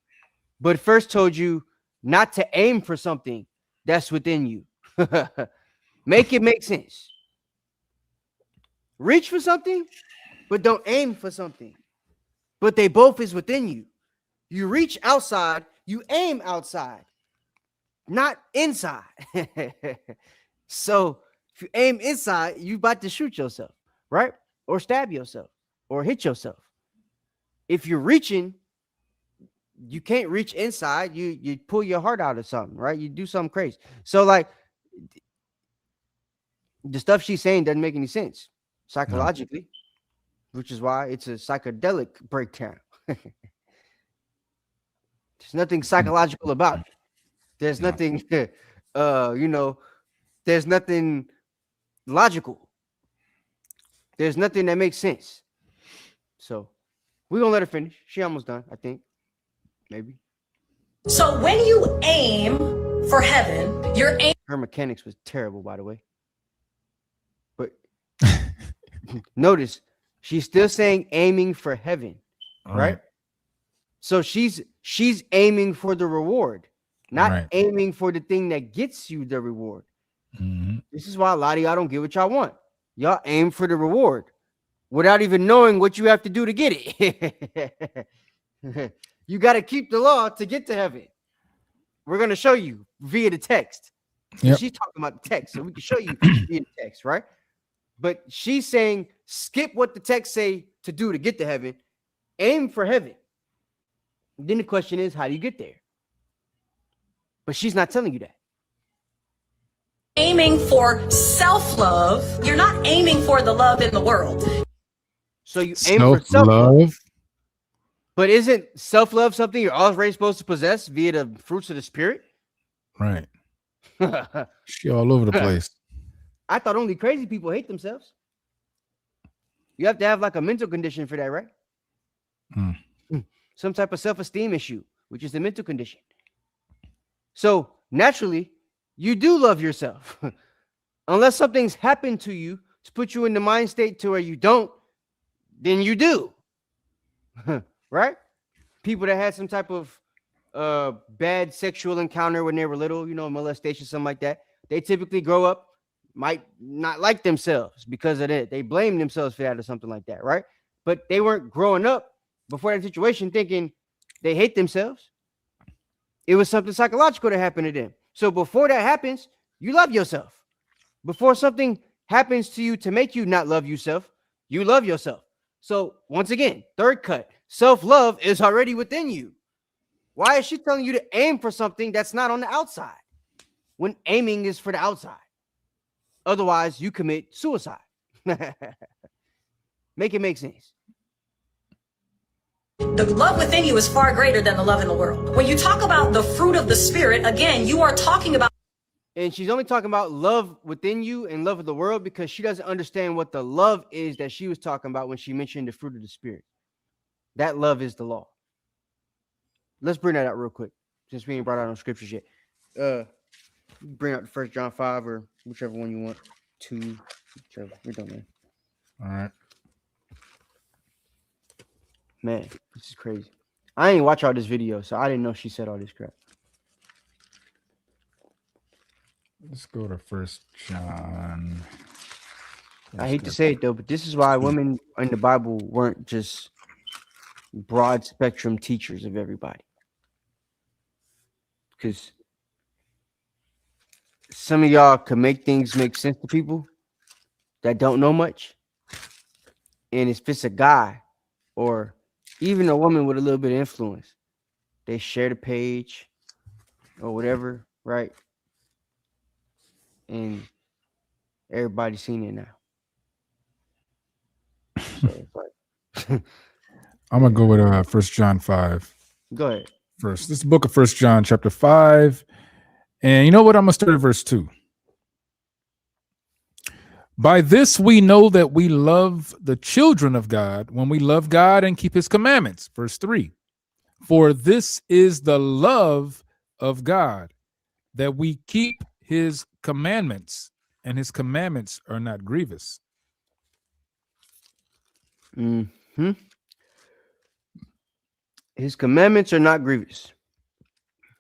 but first told you not to aim for something that's within you. Make it make sense. Reach for something, but don't aim for something. But they both is within you. You reach outside, you aim outside, not inside. So if you aim inside, you about to shoot yourself, right? Or stab yourself or hit yourself. If you're reaching, you can't reach inside. You pull your heart out of something, right? You do something crazy. So like the stuff she's saying doesn't make any sense psychologically, which is why it's a psychedelic breakdown. There's nothing psychological about it. There's nothing, there's nothing logical. There's nothing that makes sense. So we're going to let her finish. She almost done, I think. Maybe. So when you aim for heaven, you're aiming. Her mechanics was terrible, by the way. But notice, she's still saying aiming for heaven, right? So she's aiming for the reward, not aiming for the thing that gets you the reward. Mm-hmm. This is why a lot of y'all don't get what y'all want. Y'all aim for the reward without even knowing what you have to do to get it. You got to keep the law to get to heaven. We're going to show you via the text. Yep. She's talking about the text, so we can show you via the text, right? But she's saying, skip what the text say to do to get to heaven. Aim for heaven. Then the question is, how do you get there? But she's not telling you that. Aiming for self-love. You're not aiming for the love in the world. So you aim for self-love. But isn't self-love something you're already supposed to possess via the fruits of the spirit? Right. She all over the place. I thought only crazy people hate themselves. You have to have like a mental condition for that, right? Mm. Some type of self-esteem issue, which is the mental condition. So naturally, you do love yourself. Unless something's happened to you to put you in the mind state to where you don't, then you do. Right? People that had some type of bad sexual encounter when they were little, molestation, something like that, they typically grow up, might not like themselves because of it. They blame themselves for that or something like that, right? But they weren't growing up before that situation thinking they hate themselves. It was something psychological that happened to them. So before that happens, you love yourself. Before something happens to you to make you not love yourself, you love yourself. So once again, third cut, self-love is already within you. Why is she telling you to aim for something that's not on the outside when aiming is for the outside? Otherwise, you commit suicide. Make it make sense. The love within you is far greater than the love in the world. When you talk about the fruit of the Spirit, again, you are talking about. And she's only talking about love within you and love of the world because she doesn't understand what the love is that she was talking about when she mentioned the fruit of the Spirit. That love is the law. Let's bring that out real quick, since we ain't brought out no scriptures yet. Bring out the 1 John 5 or whichever one you want. 2, whichever. We don't know. All right. Man, this is crazy. I ain't watch all this video, so I didn't know she said all this crap. Let's go to 1 John. I hate to say it though, but this is why women in the Bible weren't just broad spectrum teachers of everybody. Because some of y'all can make things make sense to people that don't know much. And if it's a guy or even a woman with a little bit of influence, they share the page or whatever, right? And everybody's seen it now. So it's like, I'm gonna go with 1 John 5. go ahead. First, this is the book of 1 John, chapter 5. And you know what? I'm gonna start at verse 2. By this we know that we love the children of God when we love God and keep his commandments. Verse 3. For this is the love of God, that we keep his commandments, and his commandments are not grievous. Mm-hmm. His commandments are not grievous.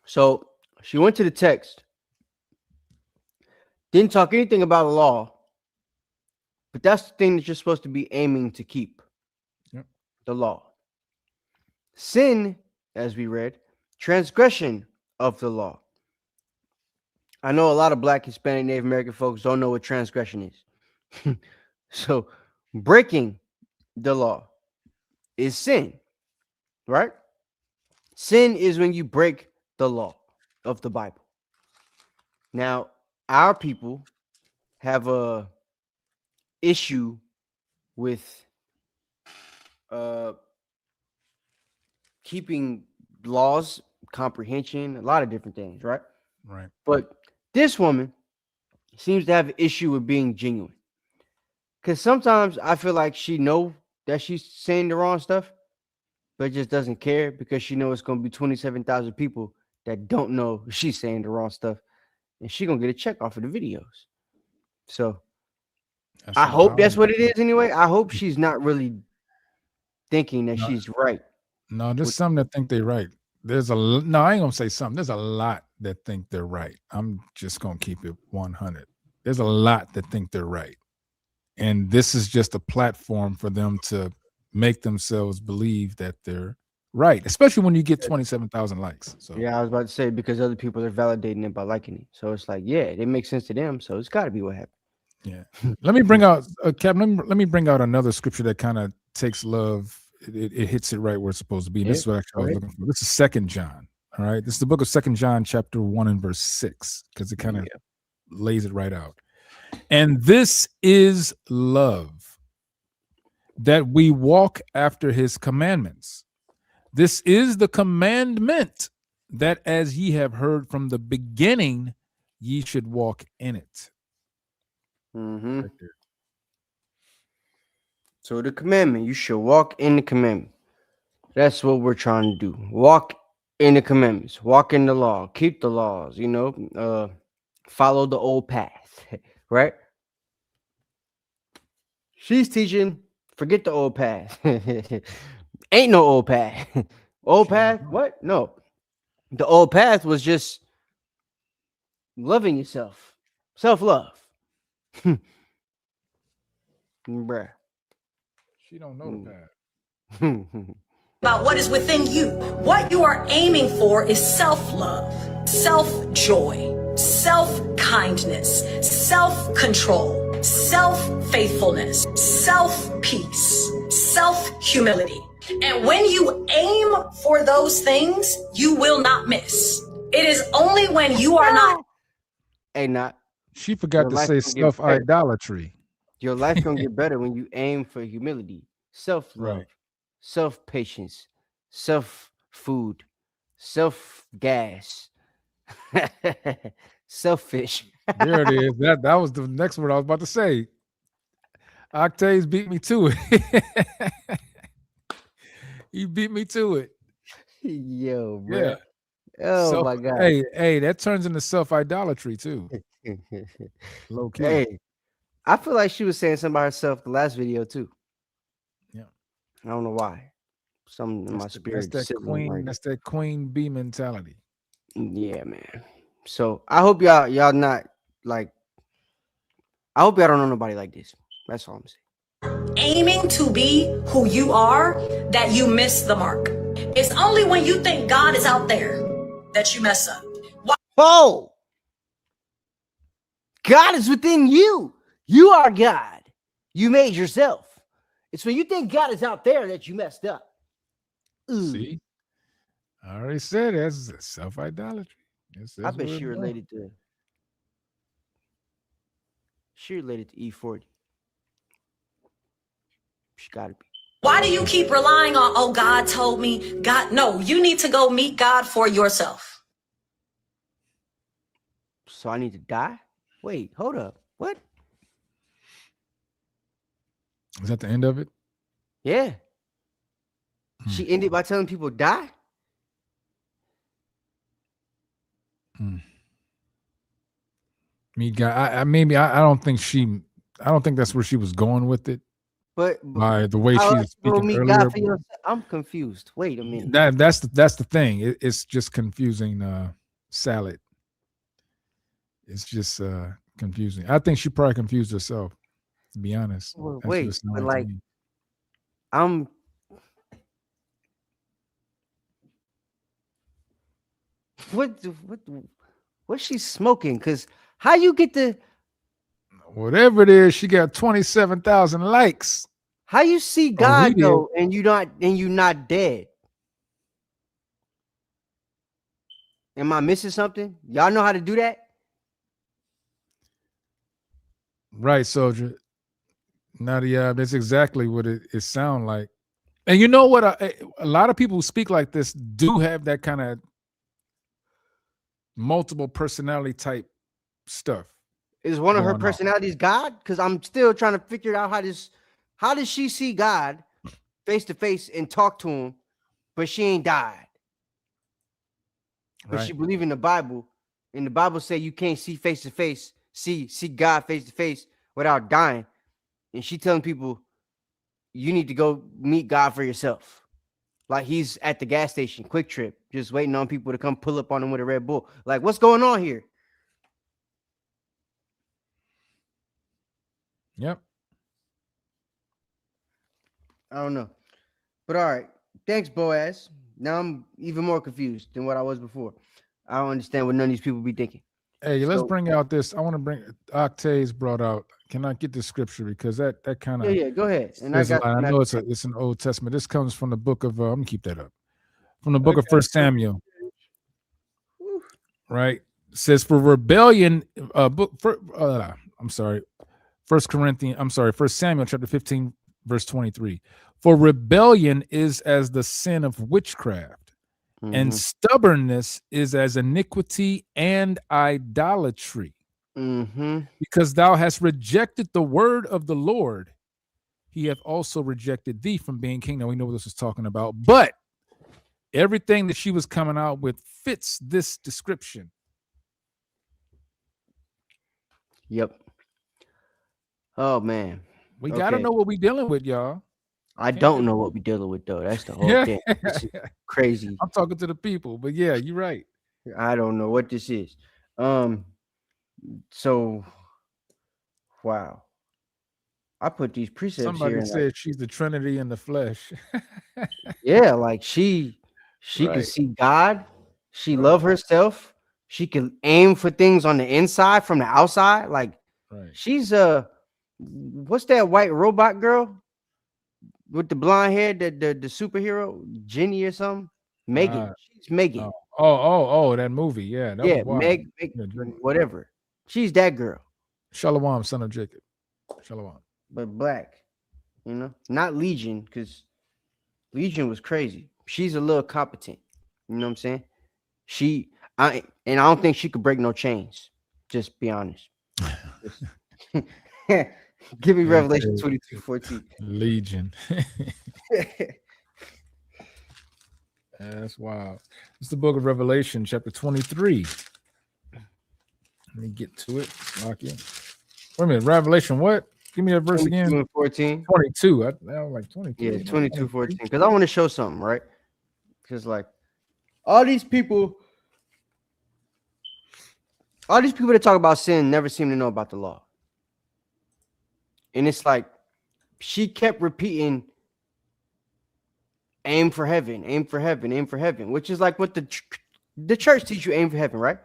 So she went to the text, didn't talk anything about the law, but that's the thing that you're supposed to be aiming to keep. Yep. The law. Sin, as we read, transgression of the law. I know a lot of Black, Hispanic, Native American folks don't know what transgression is. So breaking the law is sin, right? Sin is when you break the law of the Bible. Now, our people have a issue with keeping laws, comprehension, a lot of different things, right? Right. But this woman seems to have an issue with being genuine. Because sometimes I feel like she knows that she's saying the wrong stuff, but just doesn't care because she knows it's going to be 27,000 people that don't know she's saying the wrong stuff. And she's going to get a check off of the videos. So I hope that's what it is anyway. I hope she's not really thinking that she's right. No, there's some that think they're right. I ain't gonna say something. There's a lot that think they're right. I'm just gonna keep it 100. There's a lot that think they're right. And this is just a platform for them to make themselves believe that they're right, especially when you get 27,000 likes. So yeah, I was about to say, because other people are validating it by liking it. So it's like, yeah, it makes sense to them. So it's got to be what happened. Yeah. Let me bring out, Captain, let me bring out another scripture that kind of takes love. It hits it right where it's supposed to be. This is what actually I was looking for. This is 2 John. All right. This is the book of 2 John, chapter 1 and verse 6, because it kind of lays it right out. And this is love, that we walk after his commandments. This is the commandment, that as ye have heard from the beginning, ye should walk in it. Mm-hmm. Right there. So the commandment, you should walk in the commandment. That's what we're trying to do. Walk in the commandments, walk in the law, keep the laws, follow the old path, right? She's teaching, forget the old path. Ain't no old path. Old She don't path? know. What? No. The old path was just loving yourself, self love. Bruh. She don't know the path. About what is within you. What you are aiming for is self-love, self-joy, self-kindness, self-control, self-faithfulness, self-peace, self-humility. And when you aim for those things, you will not miss. It is only when you are not. Hey, not She forgot your to life say gonna get better. self-idolatry. Your life gonna get better when you aim for humility, self-love, Right. self-patience, self-food, self-gas, selfish. There it is. That was the next word I was about to say. Octaves beat me to it. He beat me to it. Yo, Yeah. bro. Oh my God. Hey, that turns into self-idolatry too. Low key. Hey, I feel like she was saying something about herself the last video too. Yeah. I don't know why. Something in my That's spirit. that sizzling queen. like, That's that queen bee mentality. yeah, man. So I hope y'all not like. I hope y'all don't know nobody like this. That's all I'm saying. Aiming to be who you are that you miss the mark. It's only when you think God is out there that you mess up. Oh, God is within you. You are God. You made yourself. It's when you think God is out there that you messed up. Ooh. See, I already said that's self-idolatry. I bet she related to. She related to E40. She got to be. Why do you keep relying on, oh, God told me? God, no, you need to go meet God for yourself. So I need to die? Wait, hold up. What? Is that the end of it? Yeah. She ended by telling people die? Me, God, I don't think that's where she was going with it. But By the way how she else was you gonna speaking meet earlier, God for yourself? I'm confused. Wait a minute. that's the thing. It's just confusing. Salad. It's just confusing. I think she probably confused herself. To be honest, Well, that's what it wait, sounded but like to like me. I'm what's she smoking? Cause how you get the Whatever it is, she got 27,000 likes. how you see Or he God did. though and you not dead? Am I missing something? Y'all know how to do that? Right, soldier. Nadia, that's exactly what it sounds like. And you know what? A lot of people who speak like this do have that kind of multiple personality type stuff Is one of her going on. personalities God? Because I'm still trying to figure out how does she see God face to face and talk to him, but she ain't died. But Right. she believe in the Bible, and the Bible say you can't see face to face, see God face to face without dying. And she telling people you need to go meet God for yourself. Like he's at the gas station, Quick Trip, just waiting on people to come pull up on him with a Red Bull. Like, what's going on here? Yep. I don't know. But all right. Thanks, Boaz. Now I'm even more confused than what I was before. I don't understand what none of these people be thinking. Hey, let's So- bring out this. I want to bring Octaves brought out. Can I get the scripture because that kind of Yeah, go ahead. And I know it's an Old Testament. This comes from the book of I'm gonna keep that up. From the book of First Samuel. Right? It says for rebellion I'm sorry. First Samuel chapter 15 verse 23. For rebellion is as the sin of witchcraft, and stubbornness is as iniquity and idolatry. Because thou hast rejected the word of the Lord he hath also rejected thee from being king. Now we know what this is talking about, but everything that she was coming out with fits this description. Yep. Oh man. We got to Okay. know what we dealing with, y'all. I Can't don't just- know what we're dealing with though. That's the whole Yeah. thing. This is crazy. I'm talking to the people, but yeah, you're right. I don't know what this is. So wow. I put these precepts Somebody here and said she's the Trinity in the flesh. yeah, like she can Right. see God. She Right. love herself. She can aim for things on the inside from the outside. Like Right. she's what's that white robot girl with the blonde hair, the superhero, Jenny or something? Megan. She's Megan. That movie. Yeah, that was Yeah, wild. Meg Yeah, Jenny. whatever. She's that girl, Shalom, son of Jacob. Shalom. but black, not Legion, because Legion was crazy. She's a little competent. You know what I'm saying? I don't think she could break no chains. Just be honest. Give me Revelation 22:14. Legion. That's wild. It's the book of Revelation, chapter 23. Let me get to it. Lock in. Wait a minute. Revelation what? Give me that verse again. 14. 22. I was like 22. Yeah, 22:14. Because I want to show something, right? Because like all these people that talk about sin never seem to know about the law. And it's like she kept repeating, aim for heaven, aim for heaven, aim for heaven, which is like what the church teach you, aim for heaven, right?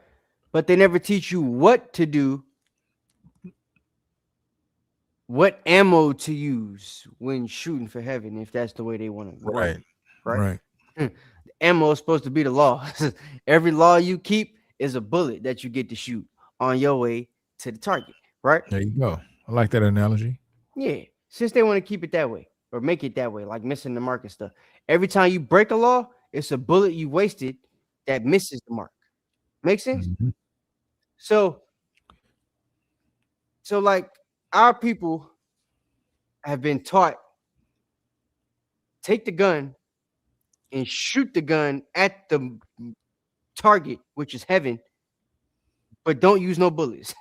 But they never teach you what to do, what ammo to use when shooting for heaven, if that's the way they want to work. Right. The ammo is supposed to be the law. Every law you keep is a bullet that you get to shoot on your way to the target, right? There you go. I like that analogy. Yeah, since they want to keep it that way or make it that way, like missing the mark and stuff. Every time you break a law, it's a bullet you wasted that misses the mark. Make sense? Mm-hmm. So like our people have been taught, take the gun and shoot the gun at the target, which is heaven, but don't use no bullets.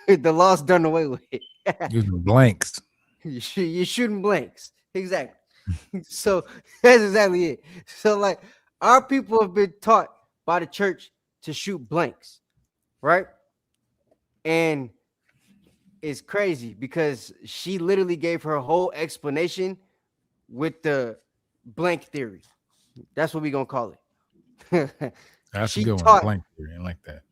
The law's done away with it. Using blanks. You're shooting blanks. Exactly. So that's exactly it. So like our people have been taught by the church to shoot blanks, right? And it's crazy because she literally gave her whole explanation with the blank theory. That's what we're gonna call it. That's a good one. Blank theory. I like that.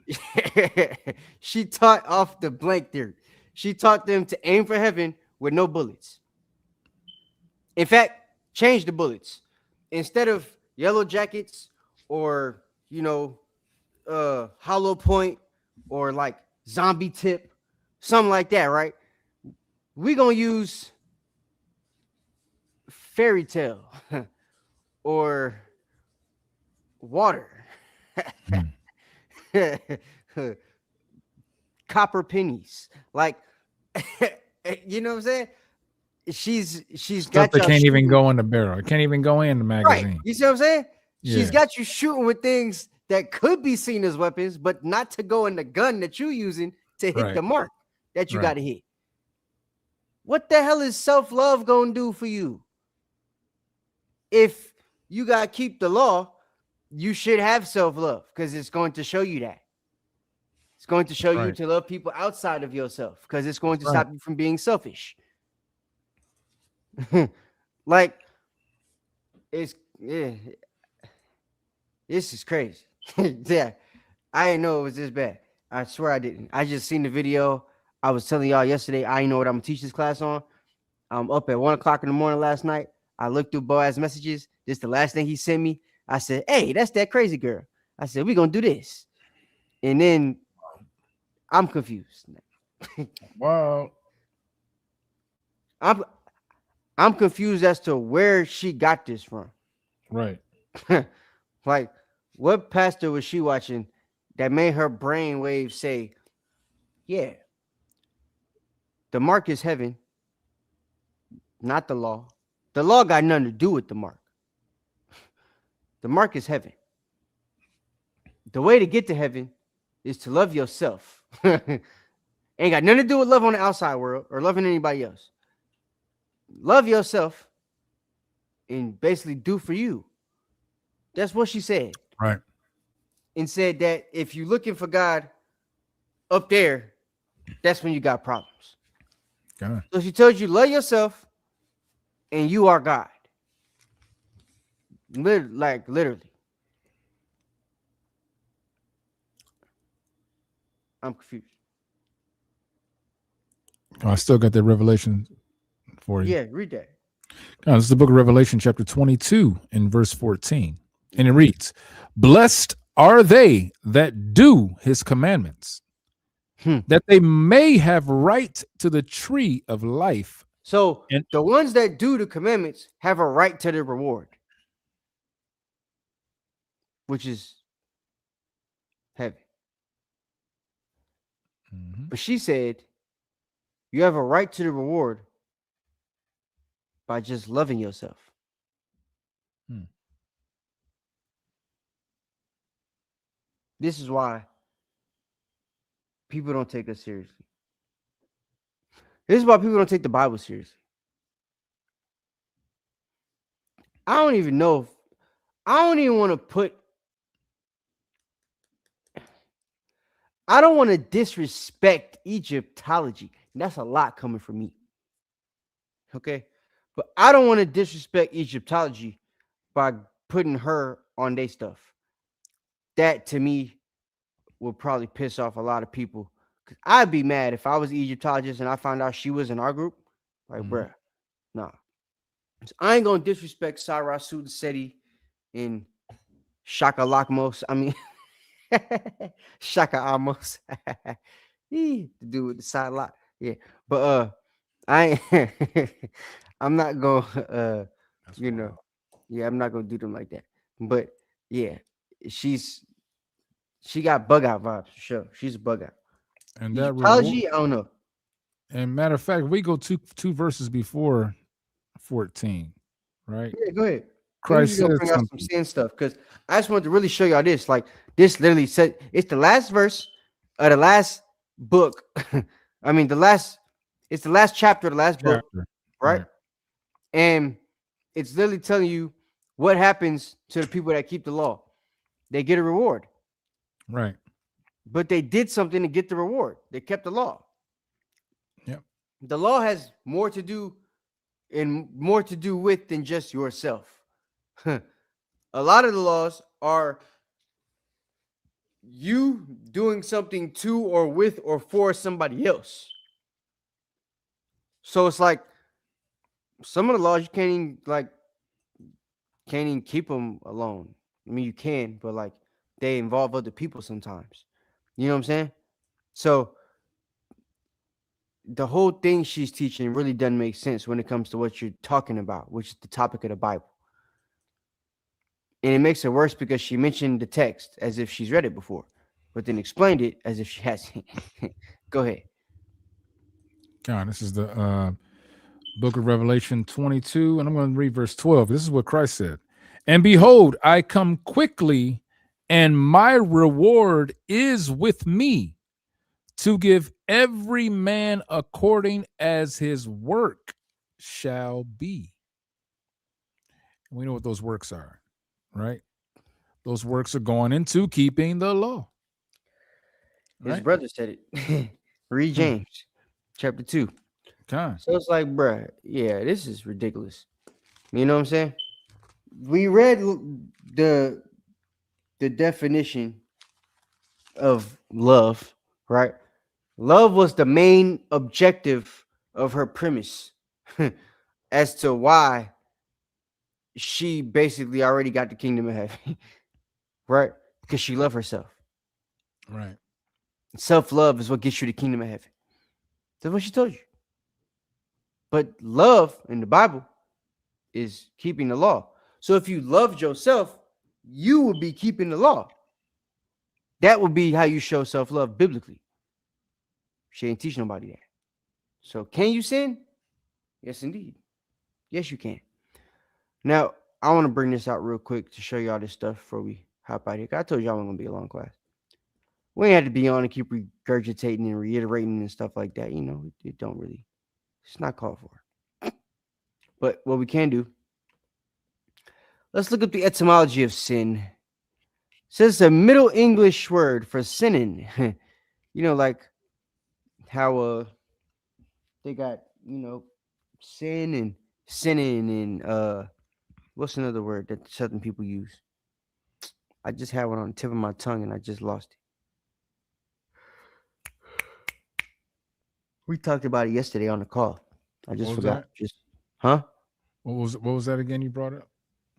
She taught off the blank theory. She taught them to aim for heaven with no bullets. In fact, change the bullets. Instead of yellow jackets or, hollow point or like zombie tip, something like that, right? We're going to use fairy tale or water. Copper pennies. Like, you know what I'm saying? She's Stuff got that can't even go in the barrel. It can't even go in the magazine. Right. You see what I'm saying? Yeah. She's got you shooting with things that could be seen as weapons, but not to go in the gun that you're using to hit the mark that you got to hit. What the hell is self-love going to do for you? If you got to keep the law, you should have self-love because it's going to show you that. It's going to show you to love people outside of yourself because it's going to stop you from being selfish. Like, this is crazy. Yeah, I didn't know it was this bad. I swear I didn't. I just seen the video. I was telling y'all yesterday, I know what I'm gonna teach this class on. I'm up at 1:00 in the morning last night. I looked through Boaz's messages. This is the last thing he sent me. I said, hey, that's that crazy girl. I said, we're gonna do this. And then I'm confused. Wow. I'm confused as to where she got this from. Right. Like, what pastor was she watching that made her brain wave say, yeah, the mark is heaven, not the law. The law got nothing to do with the mark. The mark is heaven. The way to get to heaven is to love yourself. Ain't got nothing to do with love on the outside world or loving anybody else. Love yourself and basically do for you. That's what she said. Right. And said that if you're looking for God up there, that's when you got problems. God. So she told you love yourself and you are God. Literally. I'm confused. Oh, I still got that revelation for you. Yeah, read that. This is the book of Revelation, chapter 22, in verse 14. And it reads, "Blessed are they that do his commandments, that they may have right to the tree of life." So And the ones that do the commandments have a right to the reward, which is heaven. But she said, you have a right to the reward by just loving yourself. This is why people don't take us seriously. This is why people don't take the Bible seriously. I don't even know. I don't even want to put. I don't want to disrespect Egyptology. That's a lot coming from me. Okay? But I don't want to disrespect Egyptology by putting her on their stuff. That to me will probably piss off a lot of people. Cause I'd be mad if I was Egyptologist and I found out she was in our group. Like, bruh, nah. So I ain't gonna disrespect Sarah Sudaseti and Shaka Lakmos. I mean, Shaka Amos. The dude with the side lock. Yeah. But I I'm not gonna I'm not gonna do them like that. But yeah, she got bug out vibes for sure. She's a bug out. And that Egyptology, I don't know. And matter of fact, we go two verses before 14, right? Yeah, go ahead. Christ Gonna says bring out some something. sin stuff because I just wanted to really show y'all this. Like this literally said it's the last verse of the last book. I mean, it's the last chapter of the last book, right? And it's literally telling you what happens to the people that keep the law. They get a reward. Right. But they did something to get the reward. They kept the law. Yep. The law has more to do with than just yourself. A lot of the laws are you doing something to or with or for somebody else. So it's like some of the laws you can't even keep them alone. I mean, you can, but like they involve other people sometimes. You know what I'm saying? So the whole thing she's teaching really doesn't make sense when it comes to what you're talking about, which is the topic of the Bible. And it makes it worse because she mentioned the text as if she's read it before, but then explained it as if she hasn't. Go ahead. God, this is the book of Revelation 22, and I'm going to read verse 12. This is what Christ said. "And behold, I come quickly, and my reward is with me to give every man according as his work shall be." We know what those works are, right? Those works are going into keeping the law. His brother said it. Read James chapter 2. Okay. So it's like, bruh, yeah, this is ridiculous. You know what I'm saying? We read the definition of love, right? Love was the main objective of her premise as to why she basically already got the kingdom of heaven, right? Because she loved herself. Right. Self-love is what gets you the kingdom of heaven. That's what she told you. But love in the Bible is keeping the law. So if you loved yourself, you would be keeping the law. That would be how you show self-love biblically. She ain't teach nobody that. So can you sin? Yes, indeed. Yes, you can. Now, I want to bring this out real quick to show y'all this stuff before we hop out here. 'Cause I told y'all I'm going to be a long class. We ain't had to be on and keep regurgitating and reiterating and stuff like that. You know, it don't really, it's not called for. But what we can do, let's look up the etymology of sin. It says a Middle English word for sinning. You know, like how they got, sin and sinning and what's another word that Southern people use? I just had one on the tip of my tongue and I just lost it. We talked about it yesterday on the call. I just What was forgot. that? Just huh? What was that again? You brought up?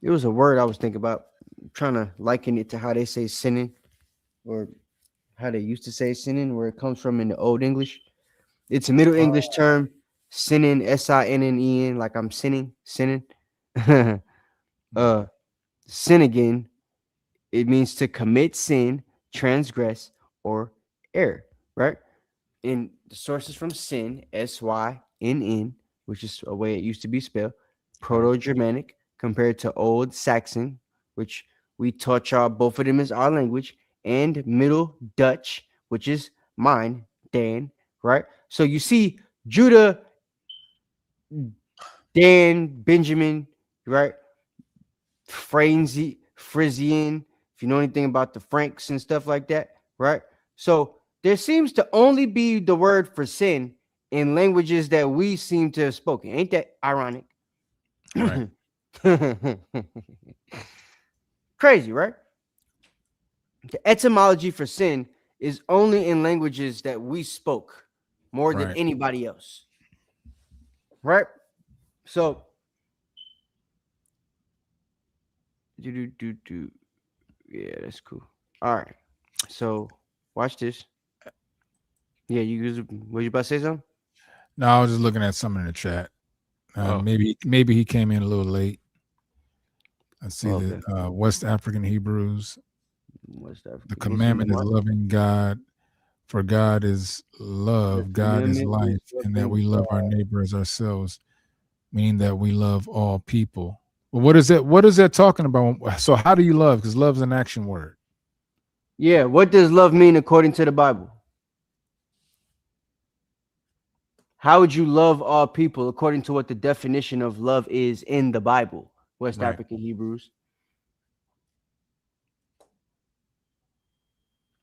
It was a word I was thinking about, trying to liken it to how they say sinning, or how they used to say sinning, where it comes from in the Old English. It's a Middle English Oh, term, sinning, S-I-N-N-E-N, like I'm sinning. mhm. Sin again. It means to commit sin, transgress, or err, right? And the sources from sin, S-Y-N-N, which is a way it used to be spelled, Right. Proto-Germanic, compared to Old Saxon, which we taught y'all both of them is our language, and Middle Dutch, which is mine, Dan, right? So you see Judah, Dan, Benjamin, right? Frisian, if you know anything about the Franks and stuff like that, right? So there seems to only be the word for sin in languages that we seem to have spoken. Ain't that ironic? Right. Crazy, right? The etymology for sin is only in languages that we spoke more than Right. anybody else, right? So, yeah, that's cool. All right. So, watch this. Yeah, were you about to say something? No, I was just looking at something in the chat. Oh, Maybe he came in a little late. I see that okay. West African Hebrews. West The African. Here's some commandment is what? loving God, for God is The love, God is commandment is life, and that loving we love our God. neighbor as ourselves, meaning that we love all people. Well, what is that? What is that talking about? So, how do you love? Because love's an action word. Yeah, what does love mean according to the Bible? How would you love all people according to what the definition of love is in the Bible? West Right. African Hebrews.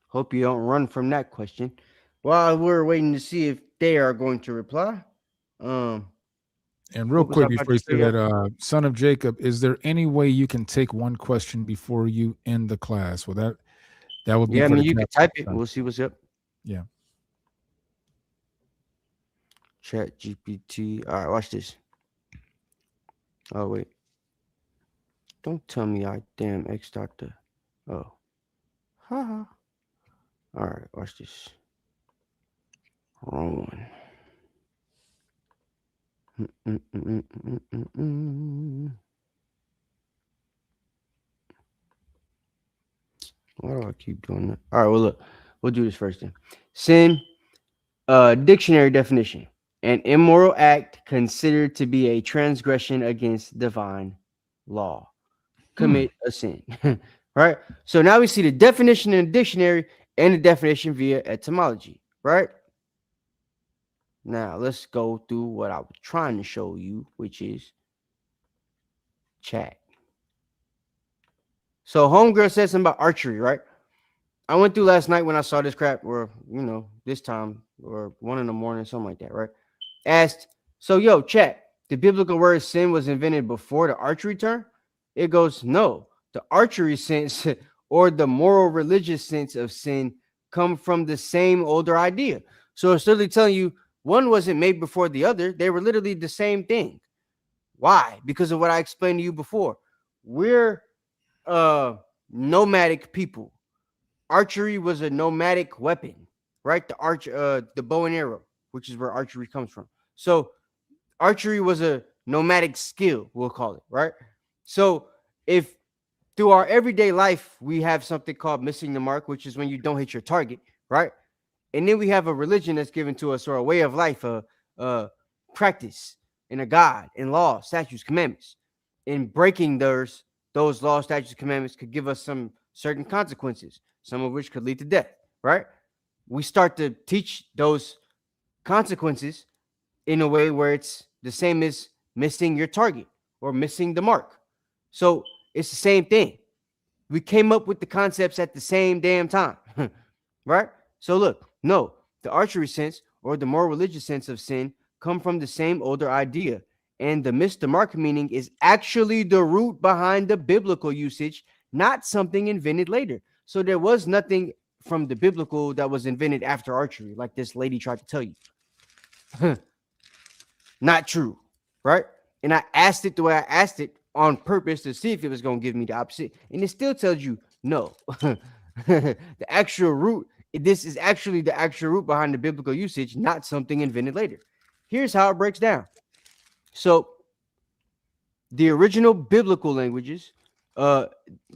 Hope you don't run from that question. While we're waiting to see if they are going to reply, um, And real what was I quick, about before to you show say you? that, son of Jacob, is there any way you can take one question before you end the class? Well, that would be Yeah, I for mean the you could captain. type it. We'll see what's up. Yeah. Chat GPT. All right, watch this. Oh wait. Don't tell me I damn X Doctor. Oh. Haha. All right, watch this. Wrong one. Why do I keep doing that? All right, well look, we'll do this first then. Sin, dictionary definition: an immoral act considered to be a transgression against divine law. Hmm. Commit a sin. Right? So now we see the definition in the dictionary and the definition via etymology, right? Now let's go through what I was trying to show you, which is chat. So homegirl said something about archery, right? I went through last night when I saw this crap, or this time, or 1 in the morning, something like that, right? Asked, so yo, chat, the biblical word sin was invented before the archery term? It goes, no. The archery sense or the moral religious sense of sin come from the same older idea. So it's literally telling you one wasn't made before the other. They were literally the same thing. Why? Because of what I explained to you before. We're nomadic people. Archery was a nomadic weapon, right? The bow and arrow, which is where archery comes from. So archery was a nomadic skill, we'll call it, right? So if through our everyday life we have something called missing the mark, which is when you don't hit your target, right? And then we have a religion that's given to us, or a way of life, a practice, and a God and law, statutes, commandments. In breaking those laws, statutes, commandments could give us some certain consequences, some of which could lead to death, right? We start to teach those consequences in a way where it's the same as missing your target or missing the mark. So it's the same thing. We came up with the concepts at the same damn time, right? So look, no, the archery sense or the more religious sense of sin come from the same older idea. And the miss the mark meaning is actually the root behind the biblical usage, not something invented later. So there was nothing from the biblical that was invented after archery, like this lady tried to tell you. Not true, right? And I asked it the way I asked it on purpose to see if it was going to give me the opposite. And it still tells you no. The actual root, this is actually the actual root behind the biblical usage, not something invented later. Here's how it breaks down. So the original biblical languages, the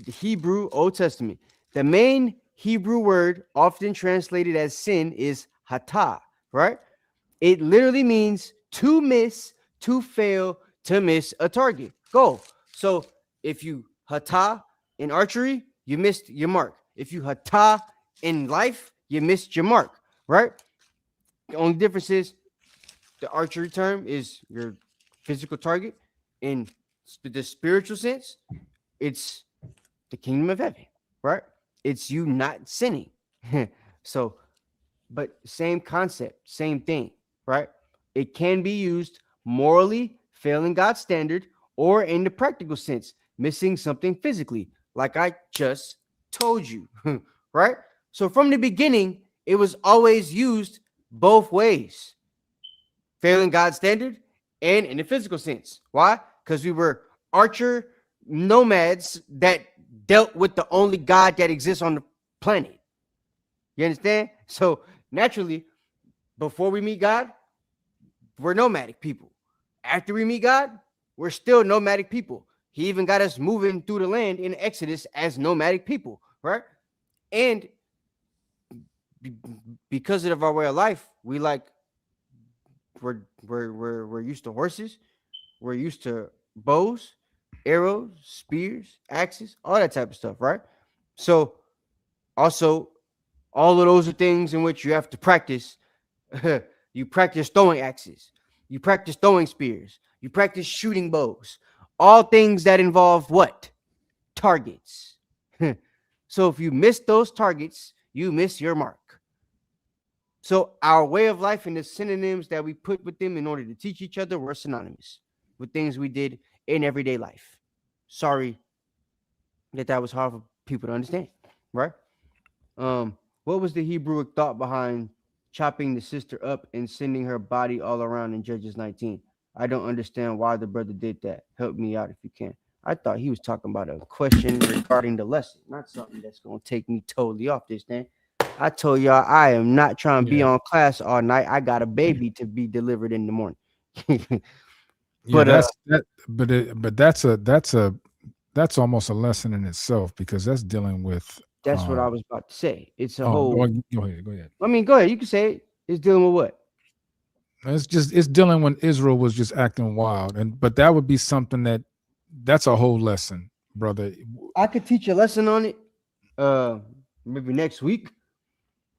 Hebrew, Old Testament, the main Hebrew word often translated as sin is hatah, right? It literally means to miss, to fail, to miss a target. Go. So if you hatah in archery, you missed your mark. If you hatah in life, you missed your mark, right? The only difference is the archery term is your physical target. In the spiritual sense, it's the kingdom of heaven, right? It's you not sinning. So, but same concept, same thing, right? It can be used morally, failing God's standard, or in the practical sense, missing something physically, like I just told you, right? So from the beginning, it was always used both ways, failing God's standard and in the physical sense. Why? Because we were archer nomads that dealt with the only God that exists on the planet. You understand? So naturally, before we meet God, we're nomadic people. After we meet God, we're still nomadic people. He even got us moving through the land in Exodus as nomadic people, right? And because of our way of life, we're used to horses, we're used to bows, arrows, spears, axes, all that type of stuff, right? So also, all of those are things in which you have to practice. You practice throwing axes, you practice throwing spears, you practice shooting bows, all things that involve what? Targets. So if you miss those targets, you miss your mark. So our way of life and the synonyms that we put with them in order to teach each other were synonymous with things we did in everyday life. Sorry that was hard for people to understand, right? What was the Hebrew thought behind chopping the sister up and sending her body all around in Judges 19? I don't understand why the brother did that. Help me out if you can. I thought he was talking about a question regarding the lesson, not something that's going to take me totally off this thing. I told y'all I am not trying to be on class all night. I got a baby to be delivered in the morning. But that's almost a lesson in itself, because that's dealing with. That's what I was about to say. It's a whole. Go ahead. I mean, go ahead. You can say it. It's dealing with what? It's dealing when Israel was just acting wild, but that would be something that's a whole lesson, brother. I could teach a lesson on it, maybe next week,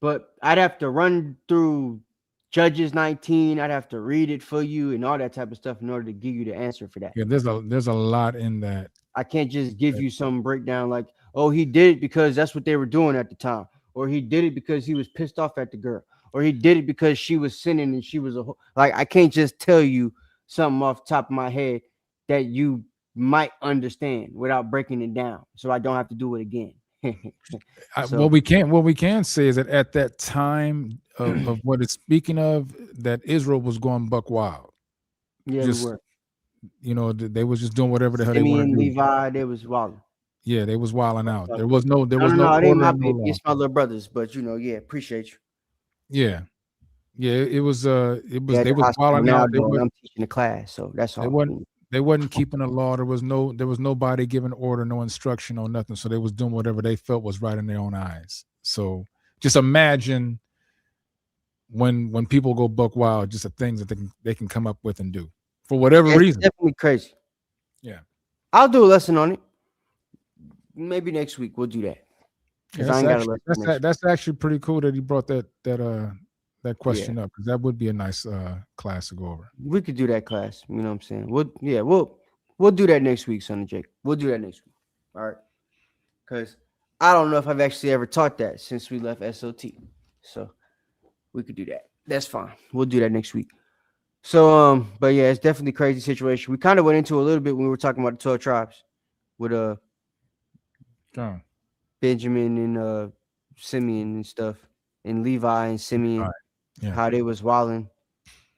but I'd have to run through Judges 19. I'd have to read it for you and all that type of stuff in order to give you the answer for that. Yeah, there's a lot in that. I can't just give you some breakdown like, oh, he did it because that's what they were doing at the time, or he did it because he was pissed off at the girl, or he did it because she was sinning and she was like, I can't just tell you something off the top of my head that you might understand without breaking it down, so I don't have to do it again. What we can say is that at that time of what it's speaking of, that Israel was going buck wild. Yeah, just, we were. You know, they was just doing whatever the hell they wanted to do. Levi, they was wilding. Yeah, they was wilding out. There was no. It ain't my baby. It's my little brothers, but yeah, appreciate you. Yeah, it was. They was wilding out. I'm teaching the class, so that's all. They wasn't keeping the law. There was nobody giving order, no instruction or nothing. So they was doing whatever they felt was right in their own eyes. So just imagine when people go buck wild, just the things that they can come up with and do. for whatever It's reason. definitely crazy. Yeah. I'll do a lesson on it. Maybe next week we'll do that. Because I ain't got a lesson next week. That's actually pretty cool that he brought that Yeah. question up, because that would be a nice class to go over. We could do that class. You know what I'm saying? We'll do that next week, son of Jake. We'll do that next week. All right. Because I don't know if I've actually ever taught that since we left SOT. So we could do that. That's fine. We'll do that next week. So but yeah, it's definitely a crazy situation. We kind of went into a little bit when we were talking about the 12 tribes with Benjamin and Simeon and stuff, and Levi and Simeon, Right. Yeah. how they was wilding.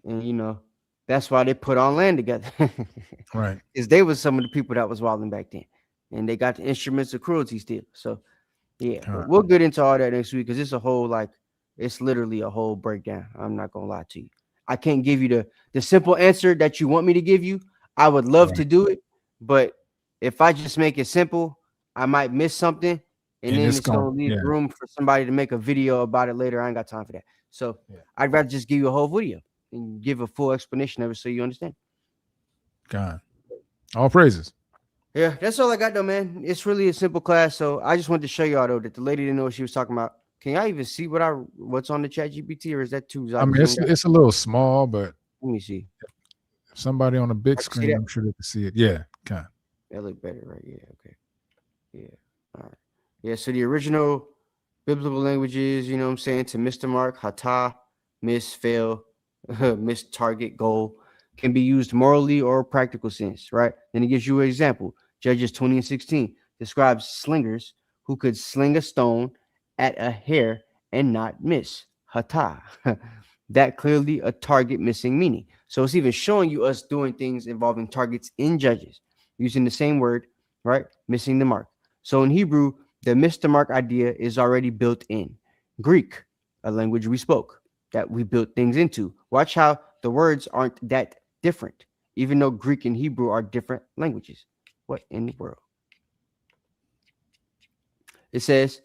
And you know, that's why they put on land together. Right. Because they was some of the people that was wilding back then. And they got the instruments of cruelty still. So yeah, but Right. we'll get into all that next week, because it's a whole, like, it's literally a whole breakdown. I'm not gonna lie to you. I can't give you the simple answer that you want me to give you. I would love to do it, but if I just make it simple, I might miss something, and then it's gonna leave room for somebody to make a video about it later. I ain't got time for that. So I'd rather just give you a whole video and give a full explanation of it so you understand. God. All praises. Yeah, that's all I got though, man. It's really a simple class. So I just wanted to show y'all though that the lady didn't know what she was talking about. Can y'all even see what's on the chat GPT, or is that too? I mean, it's a little small, but let me see. If somebody on a big screen, I'm sure they can see it. Yeah, kind of. That look better, right? Yeah, okay. Yeah. All right. Yeah, so the original biblical languages, you know what I'm saying, to Mr. Mark, hata, miss, fail, miss, target, goal, can be used morally or practical sense, right? Then it gives you an example. Judges 20:16 describes slingers who could sling a stone at a hare and not miss. Hata. That clearly a target missing meaning. So it's even showing you us doing things involving targets in Judges, using the same word, right? Missing the mark. So in Hebrew, the miss the mark idea is already built in. Greek, a language we spoke, that we built things into. Watch how the words aren't that different, even though Greek and Hebrew are different languages. What in the world? It says,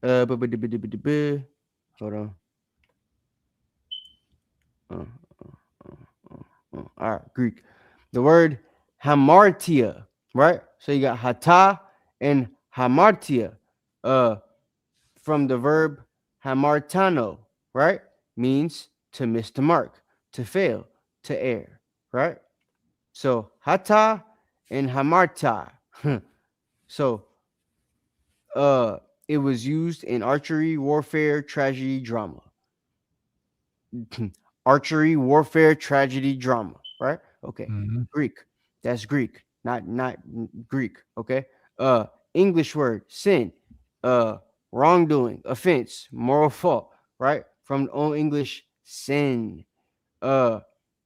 hold on. All right, Greek. The word hamartia, right? So you got hata and hamartia, from the verb hamartano, right? Means to miss the mark, to fail, to err, right? So hata and hamarta. So it was used in archery, warfare, tragedy, drama. Archery, warfare, tragedy, drama, right? Okay. Mm-hmm. Greek. That's Greek, not Greek. Okay. English word, sin, wrongdoing, offense, moral fault, right? From Old English, sin.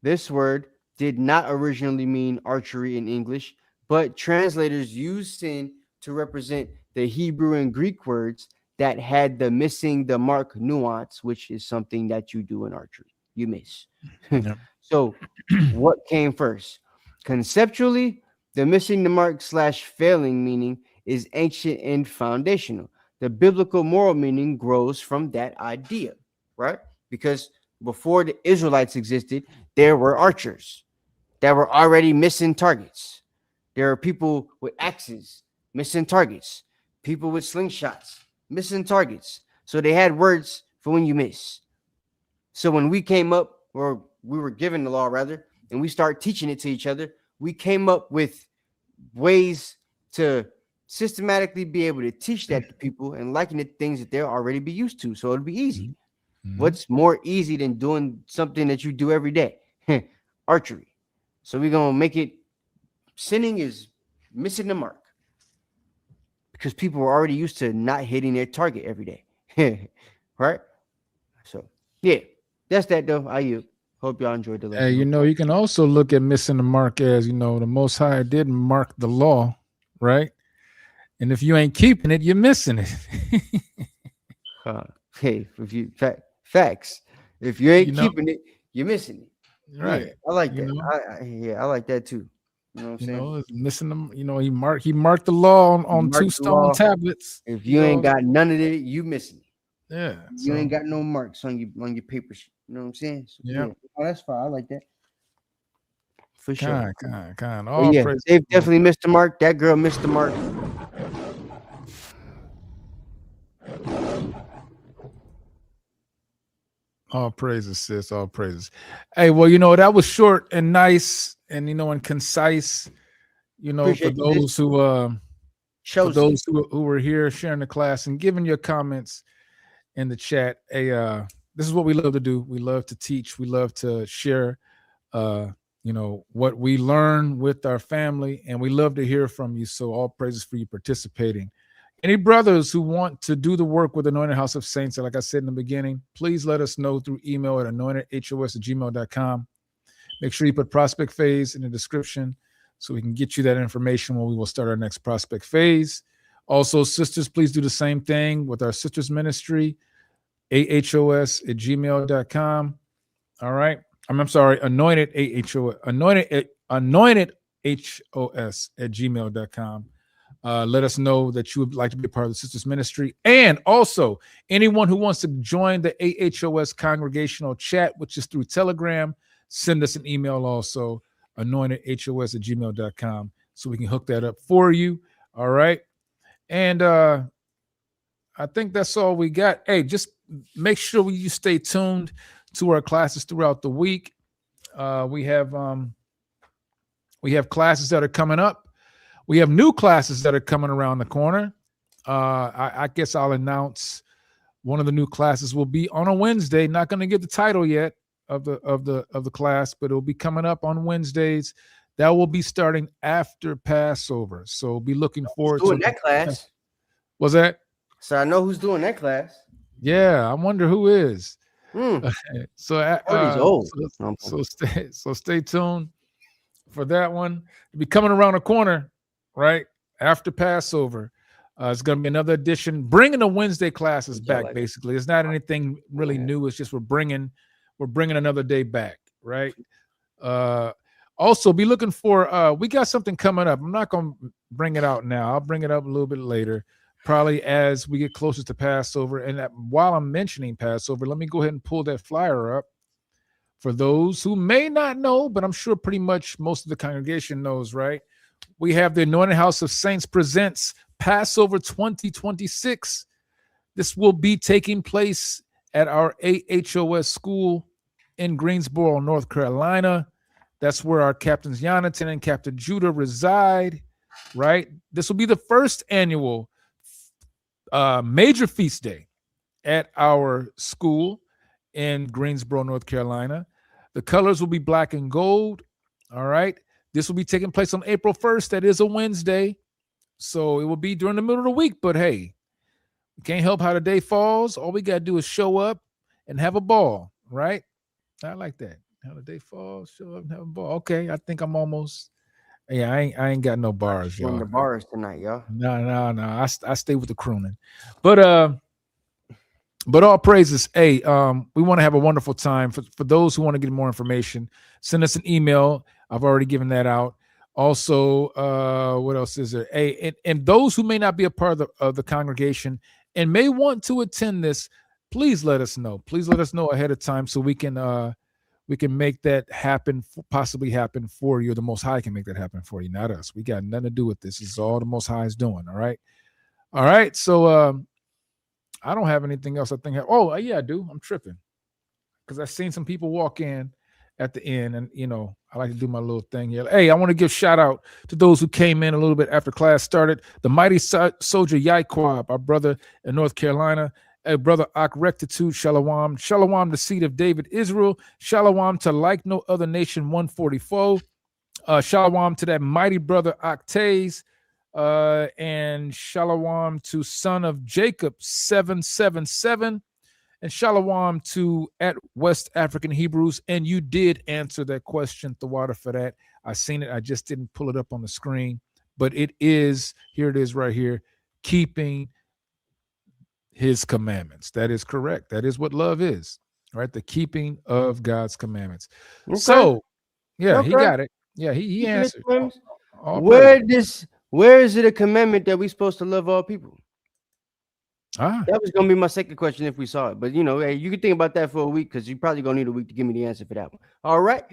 This word did not originally mean archery in English, but translators used sin to represent the Hebrew and Greek words that had the missing the mark nuance, which is something that you do in archery. You miss. Yep. So what came first? Conceptually, the missing the mark / failing meaning is ancient and foundational. The biblical moral meaning grows from that idea, right? Because before the Israelites existed, there were archers that were already missing targets. There are people with axes missing targets, people with slingshots missing targets. So they had words for when you miss. So when we came up, or we were given the law rather, and we start teaching it to each other, we came up with ways to systematically be able to teach that to people and liken it to things that they'll already be used to. So it'll be easy. Mm-hmm. What's more easy than doing something that you do every day? Archery. So we're going to make it, sinning is missing the mark, because people were already used to not hitting their target every day. Right? So, yeah, that's that though. I hope y'all enjoyed the lesson. Hey, you can also look at missing the mark as, the Most High did mark the law, right? And if you ain't keeping it, you're missing it. Hey, if you facts, if you ain't keeping it, you're missing it. Right. Yeah, I like that. I like that too. You know what I'm saying? It's missing them. He marked the law on 2 stone tablets. If you ain't got none of it, you missing it. Yeah. You ain't got no marks on your paper. You know what I'm saying? So, yeah. Oh, that's fine. I like that. For sure. Kind. But All yeah, praise. they've definitely missed the mark. That girl missed the mark. All praises, sis. All praises. Hey, well, that was short and nice, and and concise. For Appreciate you, sis. those who for Shows those who were here sharing the class and giving your comments in the chat. Hey, this is what we love to do. We love to teach. We love to share what we learn with our family, and we love to hear from you. So all praises for you participating. Any brothers who want to do the work with Anointed House of Saints, like I said in the beginning, please let us know through email at anointedhos@gmail.com. Make sure you put prospect phase in the description so we can get you that information when we will start our next prospect phase. Also, sisters, please do the same thing with our sisters ministry, ahos@gmail.com. All right. I'm sorry, anointed AHOS, anointed HOS@gmail.com. Let us know that you would like to be a part of the sisters ministry. And also, anyone who wants to join the AHOS congregational chat, which is through Telegram, send us an email also, anointedhos@gmail.com, so we can hook that up for you. All right. And I think that's all we got. Hey, just make sure you stay tuned to our classes throughout the week. We have classes that are coming up. We have new classes that are coming around the corner. I guess I'll announce one of the new classes will be on a Wednesday. Not going to give the title yet of the class, but it'll be coming up on Wednesdays. That will be starting after Passover. So be looking forward to that class. Was that? So I know who's doing that class. Yeah, I wonder who is. So old. stay tuned for that one. It'll be coming around the corner, right after Passover. It's going to be another edition, bringing the Wednesday classes back. Basically, it's not anything really new. It's just we're bringing another day back, right? Also, be looking for. We got something coming up. I'm not going to bring it out now. I'll bring it up a little bit later, probably as we get closer to Passover. And while I'm mentioning Passover, let me go ahead and pull that flyer up for those who may not know, but I'm sure pretty much most of the congregation knows, right? We have the Anointed House of Saints presents Passover 2026. This will be taking place at our AHOS school in Greensboro, North Carolina. That's where our Captains Jonathan and Captain Judah reside, right? This will be the first annual major feast day at our school in Greensboro, North Carolina. The colors will be black and gold, all right? This will be taking place on April 1st. That is a Wednesday. So it will be during the middle of the week. But hey, we can't help how the day falls. All we got to do is show up and have a ball, right? I like that. How the day falls, show up and have a ball. Okay, I think I'm almost. Yeah, I ain't got no bars, y'all. The bars tonight, y'all. No. I stay with the crooning. But all praises. Hey, we want to have a wonderful time. For those who want to get more information, send us an email. I've already given that out. Also, what else is there? Hey, and those who may not be a part of the congregation and may want to attend this, please let us know. Please let us know ahead of time so we can make that happen, possibly happen for you. The Most High can make that happen for you, not us. We got nothing to do with this. This is all the Most High is doing. All right. So I don't have anything else. I think. Oh yeah, I do. I'm tripping because I've seen some people walk in at the end, and I like to do my little thing here. Hey, I want to give shout out to those who came in a little bit after class started. The mighty soldier Yaiquab, our brother in North Carolina. Hey, brother Ak Rectitude, Shalom. Shalom, the seed of David, Israel. Shalom to like no other nation, 144. Shalom to that mighty brother Octaze. And Shalom to son of Jacob, 777. And Shalom to at West African Hebrews. And you did answer that question, Thawada, for that. I seen it. I just didn't pull it up on the screen. But it is right here, keeping his commandments. That is correct. That is what love is, right? The keeping of God's commandments. Okay. So, yeah, okay. He got it. Yeah, he answered. Where is it a commandment that we're supposed to love all people? That was going to be my second question if we saw it. But, hey, you can think about that for a week because you're probably going to need a week to give me the answer for that one. All right.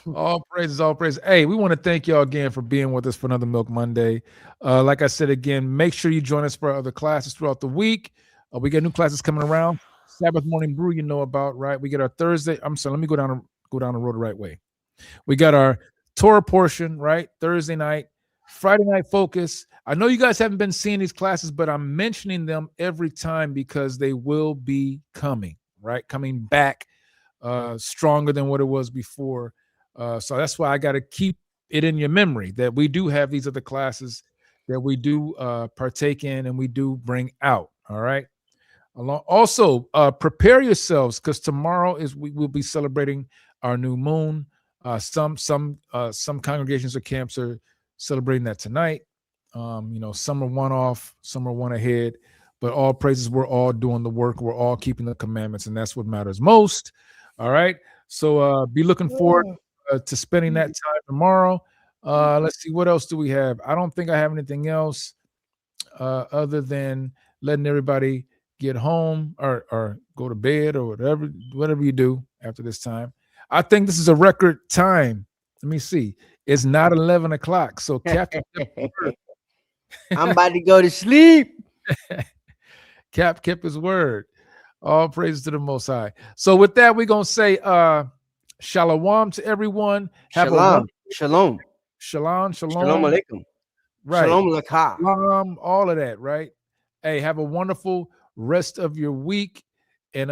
All praises, all praises. Hey, we want to thank y'all again for being with us for another Milk Monday. Like I said again, make sure you join us for other classes throughout the week. We get new classes coming around. Sabbath morning brew, you know about, right? We get our Thursday. I'm sorry, let me go down the road the right way. We got our Torah portion, right? Thursday night, Friday night focus. I know you guys haven't been seeing these classes, but I'm mentioning them every time because they will be coming, right? Coming back stronger than what it was before. So that's why I got to keep it in your memory that we do have these other classes that we do partake in and we do bring out. All right. Also, prepare yourselves because tomorrow we will be celebrating our new moon. Some congregations or camps are celebrating that tonight. Some are one off, some are one ahead, but all praises, we're all doing the work. We're all keeping the commandments, and that's what matters most. All right. So be looking forward to spending that time tomorrow. Let's see, what else do we have? I don't think I have anything else other than letting everybody get home or go to bed or whatever you do after this time. I think this is a record time. Let me see. It's not 11 o'clock. So Captain, I'm about to go to sleep. Cap kept his word. All praise to the Most High. So with that, we're going to say shalom to everyone. Shalom. Shalom. Shalom alaikum. Right. Shalom lakah. All of that, right? Hey, have a wonderful rest of your week. And,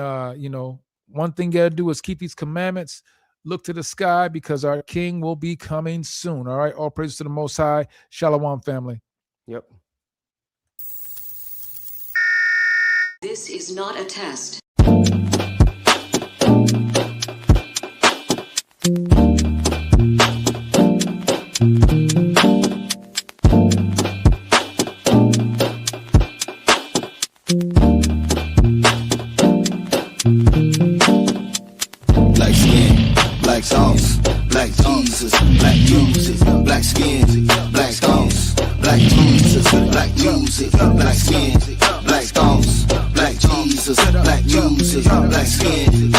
one thing you got to do is keep these commandments. Look to the sky because our King will be coming soon. All right. All praise to the Most High. Shalom, family. Yep. This is not a test. Black skin, black sauce, black Jesus, black music, black skin, black sauce, black Jesus, black music, black skin, black sauce, black Jesus, black music, black skin.